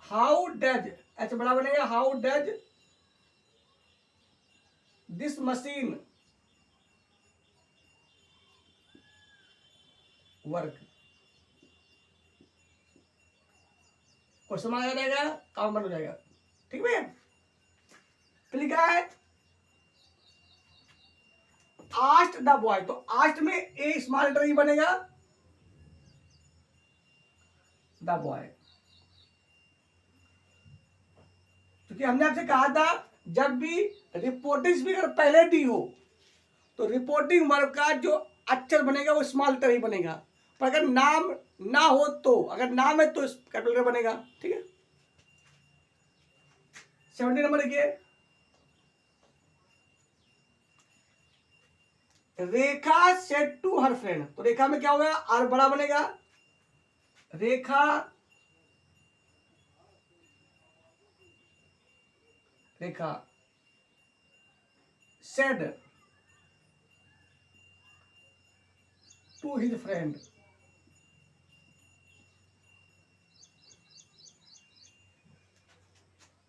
हाउ डज एच बड़ा बनेगा, how does this machine work, question आ जाएगा, काम बन हो जाएगा। ठीक है, फिर लिखा है आस्ट द बॉय, तो आस्ट में ए स्मॉल लेटर ही बनेगा, द बॉय, क्योंकि हमने आपसे कहा था जब भी रिपोर्टिंग स्पीकर पहले डी हो तो रिपोर्टिंग वर्ब का जो अक्षर बनेगा वो स्मॉल लेटर ही बनेगा, पर अगर नाम ना हो तो, अगर नाम है तो कैपिटल लेटर बनेगा। ठीक है, 70 नंबर देखिए, Rekha said to her friend, तो रेखा में क्या होगा आर बड़ा बनेगा, Rekha Rekha said to his friend,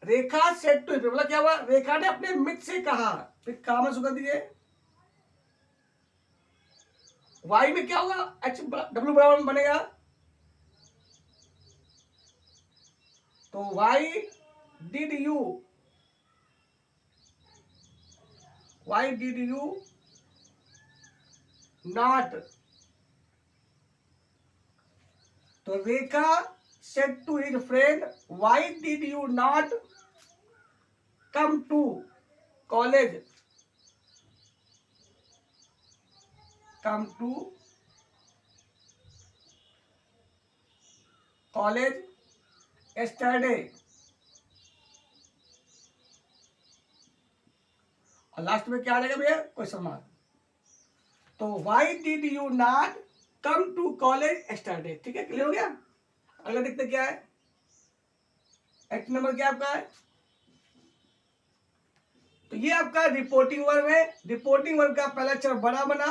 Rekha said to, मतलब क्या हुआ, रेखा ने अपने मित्र से कहा, फिर काम में सुखा दीजिए, वाई में क्या होगा एच डब्ल्यू बराबर बनेगा, तो वाई डिड यू नॉट, तो रेखा said to his friend, why did you not come to college, come to college yesterday। और लास्ट में क्या आ जाएगा भैया क्वेश्चन मार्क, तो why did you not come to college yesterday। ठीक है, क्लियर हो गया। अगला देखते क्या है, 8 नंबर क्या आपका है, तो ये आपका रिपोर्टिंग वर्ब है, रिपोर्टिंग वर्ब का पहला अक्षर बड़ा बना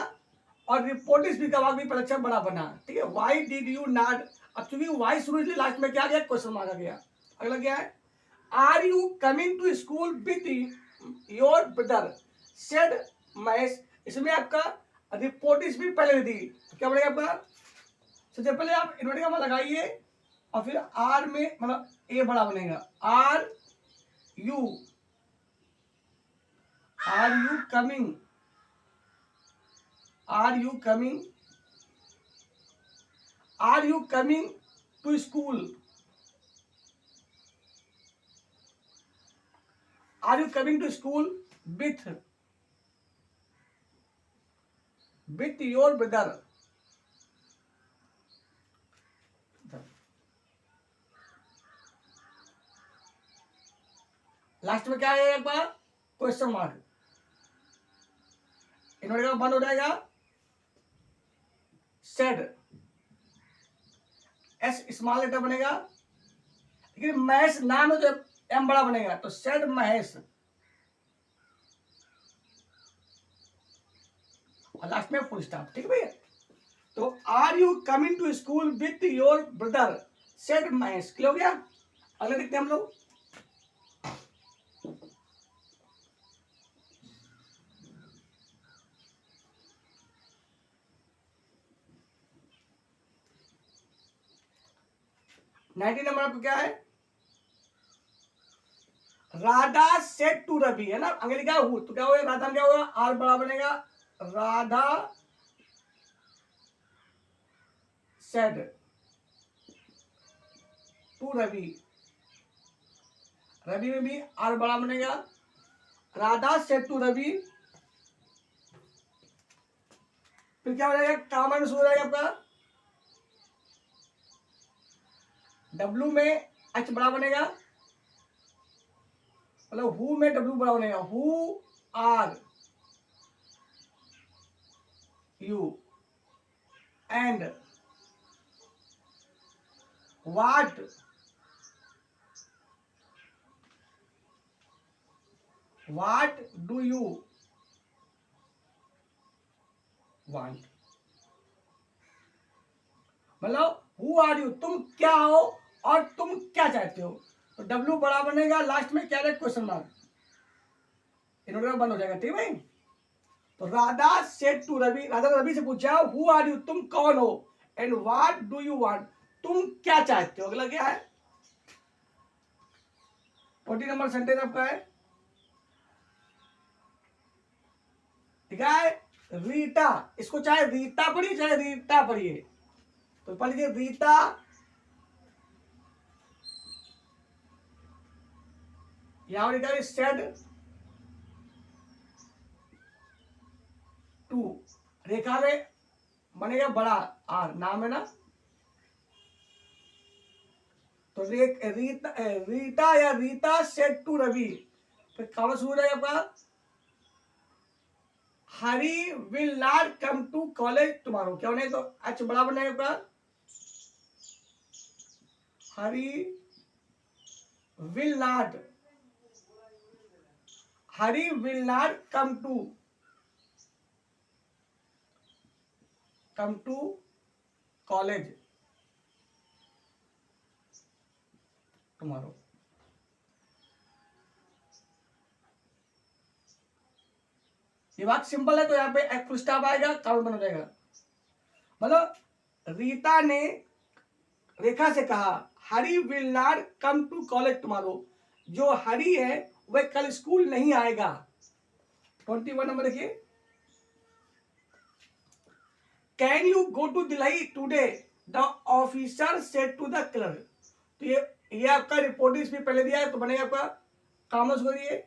और रिपोर्टिंग स्पीकर का वाक भी पहला अक्षर बड़ा बना। ठीक है, वाई डिड यू नॉट, अब चूंकि वाई शुरू इसलिए लास्ट में क्या आ गया क्वेश्चन मार्क आ गया। अगला क्या है, are you coming to school with your brother said Mahesh, इसमें आपका रिपोर्टिंग स्पीड पहले दी, तो क्या बनेगा आपका, सबसे पहले आप इन्वर्टेड कॉमा लगाइए और फिर आर में मतलब ए बड़ा बनेगा, are you coming, are you coming to school, are you coming to school with your brother. Last में क्या है एक बार क्वेश्चन मार्क, इन्वर्टेड कॉमा बंद हो जाएगा, सेड एस स्मॉल लेटर बनेगा, लेकिन महेश नाम है तो एम बड़ा बनेगा, तो सेड महेश, और लास्ट में फुल स्टॉप। ठीक है भैया, तो are you coming to school with your brother said Mahesh, clear हो गया। अगले देखते हैं हम लोग, नाइनटीन नंबर आपको क्या है, राधा सेड टू रवि, है ना, आगे लिखा है हु, तो क्या होगा राधा में क्या होगा, आर बड़ा बनेगा, राधा सेड टू रवि, रवि में भी आर बड़ा बनेगा, राधा सेड टू रवि, फिर क्या हो जाएगा, कॉमन हो जाएगा आपका, डब्लू में एच बड़ा बनेगा, मतलब हु में डब्लू बड़ा बनेगा, who are you and what do you want, मतलब हु आर यू, तुम क्या हो और तुम क्या चाहते हो, तो डब्लू बड़ा बनेगा, लास्ट में क्या है क्वेश्चन मार्क, इन्वर्टेड बंद हो जाएगा। ठीक है भाई, तो राधा सेड टू रवि, राधा रवि से पूछा हु आर यू, तुम कौन हो, and what do you want, तुम क्या चाहते हो। अगला क्या है, 20 नंबर सेंटेंस आपका है, ठीक है, रीटा, इसको चाहे रीता पढ़िए चाहे रीटा पढ़िए, तो पढ़ लीजिए रीता यहां लिखा है सेड टू, रेखा में बनेगा बड़ा आर, नाम है ना, तो रीता या रीता सेड टू रवि, फिर कहां शुरू हो जाएगा आपका, Hari will not come to college tomorrow, क्या बनेगा, तो एच बड़ा बनेगा आपका, Hari will not come to college tomorrow. ये बात सिंपल है, तो यहाँ पे एक फुल स्टॉप आएगा, काम बन हो जाएगा, मतलब रीता ने रेखा से कहा Hari will not come to college tomorrow, जो हरी है वह कल स्कूल नहीं आएगा। 21 नंबर देखिए, can you go to Delhi today, the officer said to the clerk, तो ये आपका रिपोर्टिंग भी पहले दिया है, तो बनेगा आपका कॉमर्स को दिए,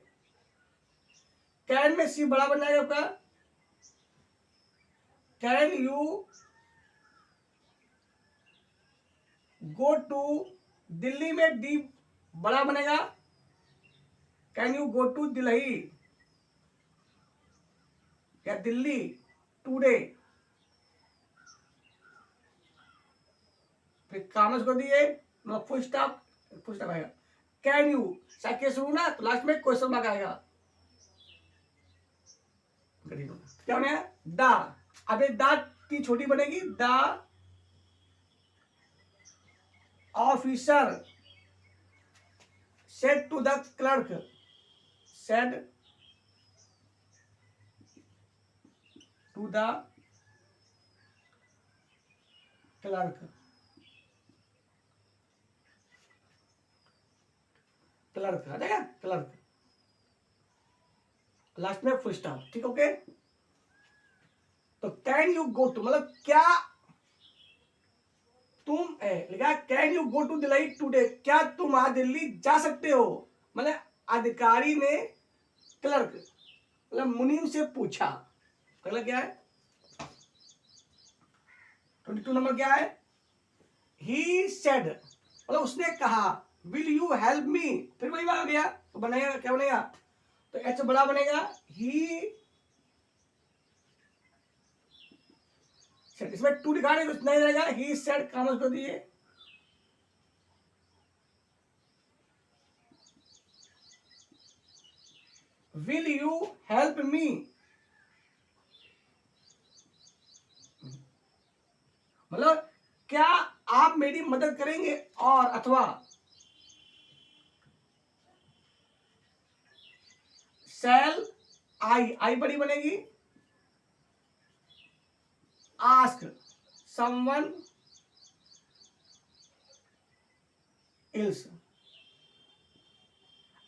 कैन में सी बड़ा बन जाएगा आपका, can you go to, Delhi में डी बड़ा बनेगा, can you go to Delhi या दिल्ली टुडे, फिर कॉमर्स को दिए, मतलब फुल स्टॉप आएगा, कैन यू साइकिल शुरू ना, तो लास्ट में क्वेश्चन मार्क आएगा, क्या बनेगा द, अब द की छोटी बनेगी, the officer said to the clerk, said to the clerk, clerk आ जाएगा, क्लर्क, लास्ट में फुल स्टॉप। ठीक, ओके, तो कैन यू गो टू मतलब क्या लिखा can you go to Delhi today, क्या तुम आज दिल्ली जा सकते हो। मतलब अधिकारी ने क्लर्क मतलब मुनीम से पूछा। अगला क्या है 22 नंबर क्या है, ही सेड मतलब उसने कहा, विल यू हेल्प मी, फिर वही बात आ गया, तो बनेगा क्या बनेगा, तो एच बड़ा बनेगा ही सेड, इसमें टू लिखा है कुछ नहीं रहेगा, ही सेड कॉमर्स कर दिए, विल यू हेल्प मी, मतलब क्या आप मेरी मदद करेंगे, और अथवा सेल आई बड़ी बनेगी, आस्क समवन एल्स,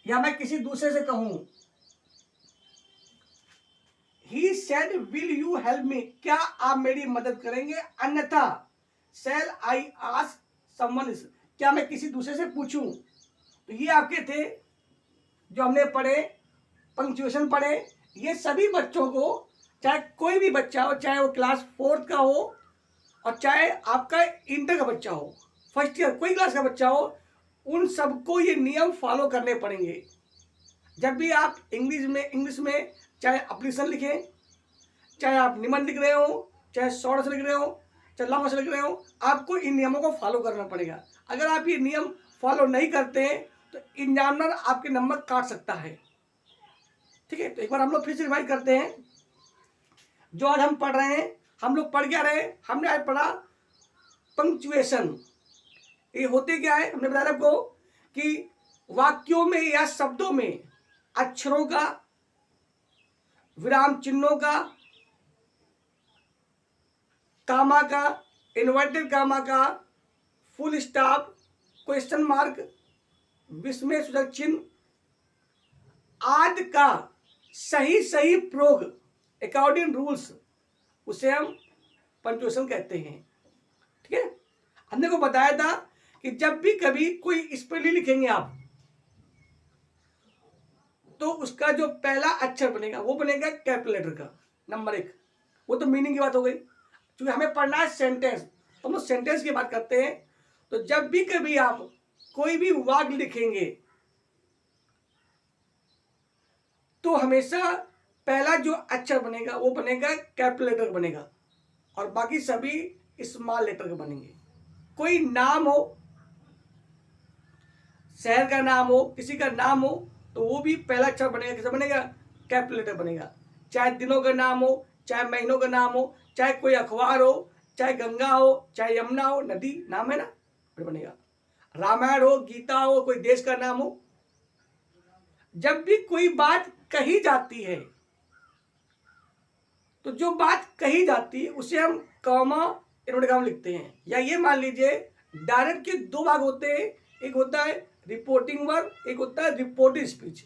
या मैं किसी दूसरे से कहूं, he said will you help me, क्या आप मेरी मदद करेंगे, अन्यथा shall I ask someone else, क्या मैं किसी दूसरे से पूछूं। तो ये आपके थे जो हमने पढ़े, पंक्चुएशन पढ़े। ये सभी बच्चों को, चाहे कोई भी बच्चा हो, चाहे वो क्लास 4 का हो और चाहे आपका इंटर का बच्चा हो, फर्स्ट ईयर कोई क्लास का बच्चा हो, उन सबको ये नियम फॉलो करने पड़ेंगे। जब भी आप इंग्लिश में चाहे अप्लीकेशन लिखें, चाहे आप निबंध लिख रहे हो, चाहे शॉर्ट से लिख रहे हो, चाहे लॉन्ग से लिख रहे हो, आपको इन नियमों को फॉलो करना पड़ेगा। अगर आप ये नियम फॉलो नहीं करते हैं तो एग्जामिनर आपके नंबर काट सकता है। ठीक है, तो एक बार हम लोग फिर से रिवाइज करते हैं जो आज हम पढ़ रहे हैं। हम लोग पढ़ क्या रहे, हमने आज पढ़ा पंक्चुएशन। ये होते क्या है, हमने बताया आपको कि वाक्यों में या शब्दों में अक्षरों का, विराम चिन्हों का, कामा का, इन्वर्टेड कामा का, फुल स्टॉप, क्वेश्चन मार्क, विस्मय सूचक चिन्ह आदि का सही प्रयोग अकॉर्डिंग रूल्स, उसे हम पंक्चुएशन कहते हैं। ठीक है, हमने को बताया था कि जब भी कभी कोई स्पेलिंग लिखेंगे आप, तो उसका जो पहला अक्षर बनेगा वो बनेगा कैपिटल लेटर का, नंबर 1। वो तो मीनिंग की बात हो गई, क्योंकि हमें पढ़ना है सेंटेंस, तो हम लोग सेंटेंस की बात करते हैं। तो जब भी कभी आप कोई भी वाक्य लिखेंगे तो हमेशा पहला जो अक्षर बनेगा वो बनेगा कैपिटल लेटर बनेगा, और बाकी सभी स्मॉल लेटर के बनेंगे। कोई नाम हो, शहर का नाम हो, किसी का नाम हो, तो वो भी पहला अक्षर बनेगा, कैसा बनेगा, कैपिटल लेटर बनेगा। चाहे दिनों का नाम हो, चाहे महीनों का नाम हो, चाहे कोई अखबार हो, चाहे गंगा हो, चाहे यमुना हो, नदी नाम है ना, फिर बनेगा। रामायण हो, गीता हो, कोई देश का नाम हो। जब भी कोई बात कही जाती है तो जो बात कही जाती है उसे हम कॉमा इन्वर्टेड कॉमा लिखते हैं। या ये मान लीजिए डायरेक्ट के दो भाग होते हैं, एक होता है रिपोर्टिंग वर्ब, एक होता है रिपोर्टेड स्पीच।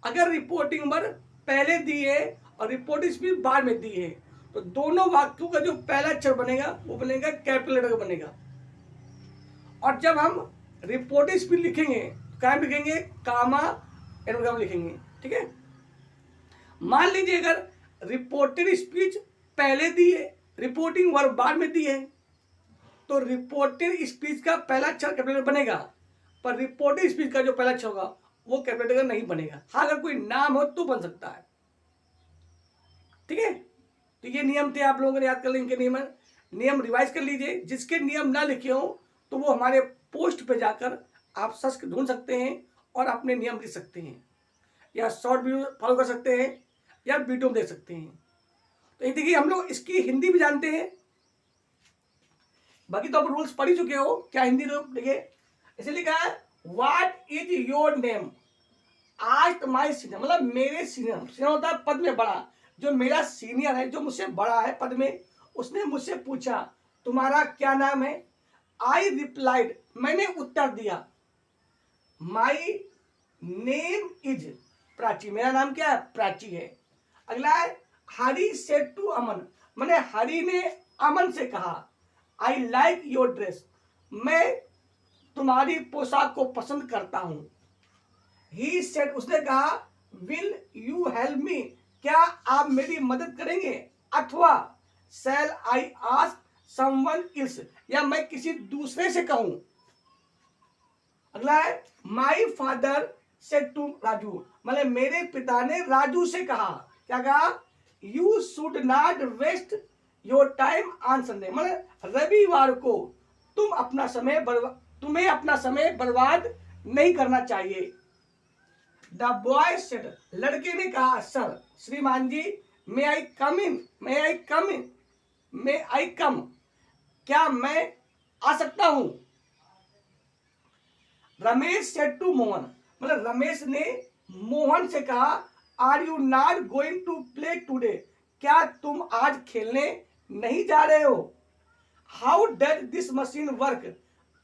अगर रिपोर्टिंग वर्ब पहले दी है और रिपोर्टेड स्पीच बाद में दी है, तो दोनों वाक्यों का जो पहला अक्षर बनेगा वो बनेगा कैपिटल लेटर का बनेगा। और जब हम रिपोर्टेड स्पीच लिखेंगे तो क्या लिखेंगे, कामा इन्वर्टेड कॉमा लिखेंगे। ठीक है, मान लीजिए अगर रिपोर्टेड स्पीच पहले दी है, रिपोर्टिंग वर्ब बाद में दी है, तो रिपोर्टेड स्पीच का पहला अक्षर कैपिटल लेटर बनेगा, पर रिपोर्टेड स्पीच का जो पहला अक्षर होगा वो कैपिटल लेटर नहीं बनेगा। हाँ, अगर कोई नाम हो तो बन सकता है। ठीक है, तो ये नियम थे, आप लोगों ने याद कर लें इनके नियम रिवाइज कर लीजिए। जिसके नियम ना लिखे हो तो वो हमारे पोस्ट पे जाकर आप सर्च ढूंढ सकते हैं और अपने नियम लिख सकते हैं, या शॉर्ट वीडियो फॉलो कर सकते हैं, या वीडियो देख सकते हैं। तो ये देखिए, हम लोग इसकी हिंदी भी जानते हैं, बाकी तो आप रूल्स पढ़ ही चुके हो। क्या हिंदी लोग देखिए, इसे लिखा है व्हाट इज योर नेम, आज माई सीनियर, मतलब मेरे सीनियर, सीनियर होता है पद में बड़ा, जो मेरा सीनियर है, जो मुझसे बड़ा है पद में, उसने मुझसे पूछा तुम्हारा क्या नाम है। आई रिप्लाइड, मैंने उत्तर दिया, माई नेम इज प्राची, मेरा नाम क्या है, प्राची है। अगला है हरी सेड टू अमन, मैंने हरी ने अमन से कहा, आई लाइक योर ड्रेस, मैं तुम्हारी पोशाक को पसंद करता हूं। ही सेड, उसने कहा, विल यू हेल्प मी, क्या आप मेरी मदद करेंगे, अथवा shall I ask someone else, या मैं किसी दूसरे से कहूं। अगला है, my father said to Raju, मतलब मेरे पिता ने राजू से कहा, क्या कहा, you should not waste your time on Sunday, मतलब रविवार को तुम्हें अपना समय बर्बाद नहीं करना चाहिए। द बॉय सेड, लड़के ने कहा, सर, श्रीमान जी, मे आई कम इन, मे आई कम इन, मे आई कम, क्या मैं आ सकता हूं। रमेश सेड टू मोहन, मतलब रमेश ने मोहन से कहा, are you not going to play today, क्या तुम आज खेलने नहीं जा रहे हो। How does this machine work,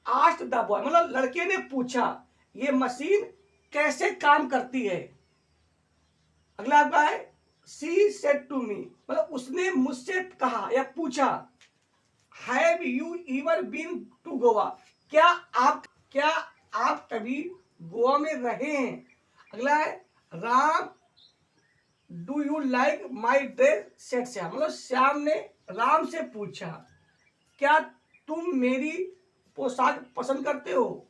asked the boy, मतलब लड़के ने पूछा, ये मशीन कैसे काम करती है। अगला आपका है, शी सेड टू मी, मतलब उसने मुझसे कहा या पूछा, have you ever been to Goa, क्या आप कभी गोवा में रहे हैं। अगला है, Ram do you like my dress said Shyam, मतलब श्याम ने राम से पूछा, क्या तुम मेरी पोशाक पसंद करते हो।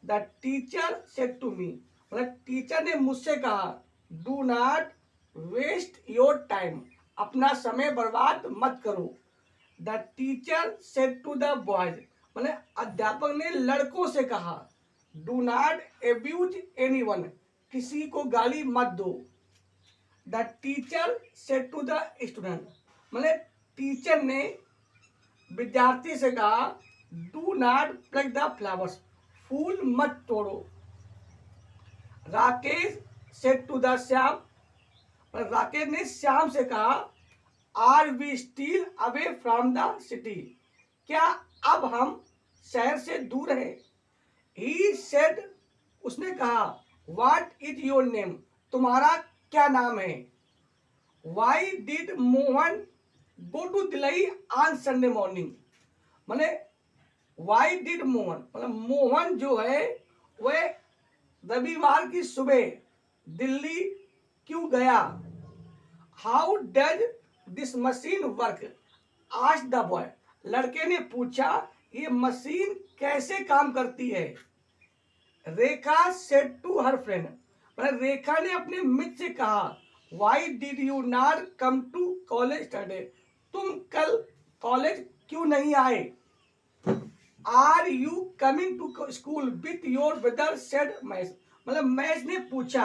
The teacher said to me, मतलब टीचर ने मुझसे कहा, do not waste your time, अपना समय बर्बाद मत करो। The teacher said to the boys, मतलब अध्यापक ने लड़कों से कहा, डू नॉट एब्यूज एनीवन, किसी को गाली मत दो। The teacher said to the student, मतलब टीचर ने विद्यार्थी से कहा, do not plug the flowers, फूल मत तोड़ो। Rakesh said to the Shyam, Rakesh ने श्याम से कहा, are we still away from the city, क्या अब हम शहर से दूर है। ही सेड, उसने कहा, व्हाट इज योर नेम, तुम्हारा क्या नाम है। Why did Mohan go to Delhi on Sunday morning, माने वाई डिड मोहन, मतलब मोहन जो है वह रविवार की सुबह दिल्ली क्यों गया। How does this machine work, asked the boy, लड़के ने पूछा, ये मशीन कैसे काम करती है। Rekha said to her friend, मतलब रेखा ने अपने मित्र से कहा, why did you not come to college study, तुम कल कॉलेज क्यों नहीं आए। Are you coming to school with your brother said Mahesh, मतलब मैच ने पूछा,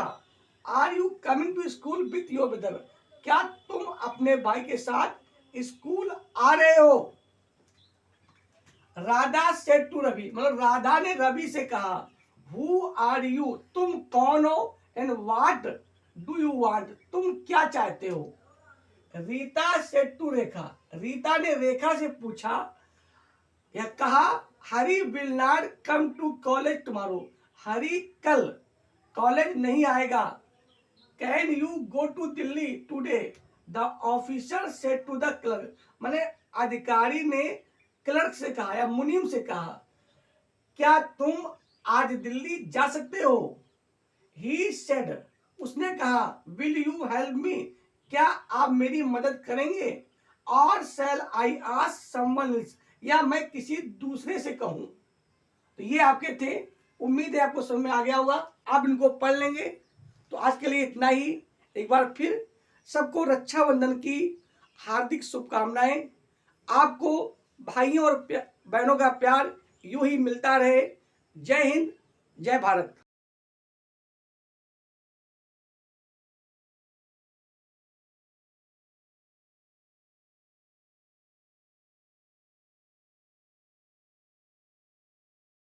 are you coming to school with your brother, क्या तुम अपने भाई के साथ स्कूल आ रहे हो। राधा सेड टू रवि, मतलब राधा ने रवि से कहा, हु आर यू, तुम कौन हो, and what do you want, तुम क्या चाहते हो। रीता सेड टू रेखा, रीता ने रेखा से पूछा या कहा, Hari will not come to college tomorrow, Hari कल कॉलेज नहीं आएगा। Can you go to Delhi today, the officer said to the clerk, माने अधिकारी ने क्लर्क से कहा या मुनीम से कहा, क्या तुम आज दिल्ली जा सकते हो। ही सेड, उसने कहा, विल यू हेल्प मी, क्या आप मेरी मदद करेंगे। और शैल आई आस्क समवन एल्स, या मैं किसी दूसरे से कहूं। तो ये आपके थे, उम्मीद है आपको समझ में आ गया होगा, आप इनको पढ़ लेंगे। तो आज के लिए इतना ही। एक बार फिर सबको रक्षाबंधन की हार्दिक शुभकामनाएं। आपको भाइयों और बहनों का प्यार यूं ही मिलता रहे। जय हिंद, जय भारत।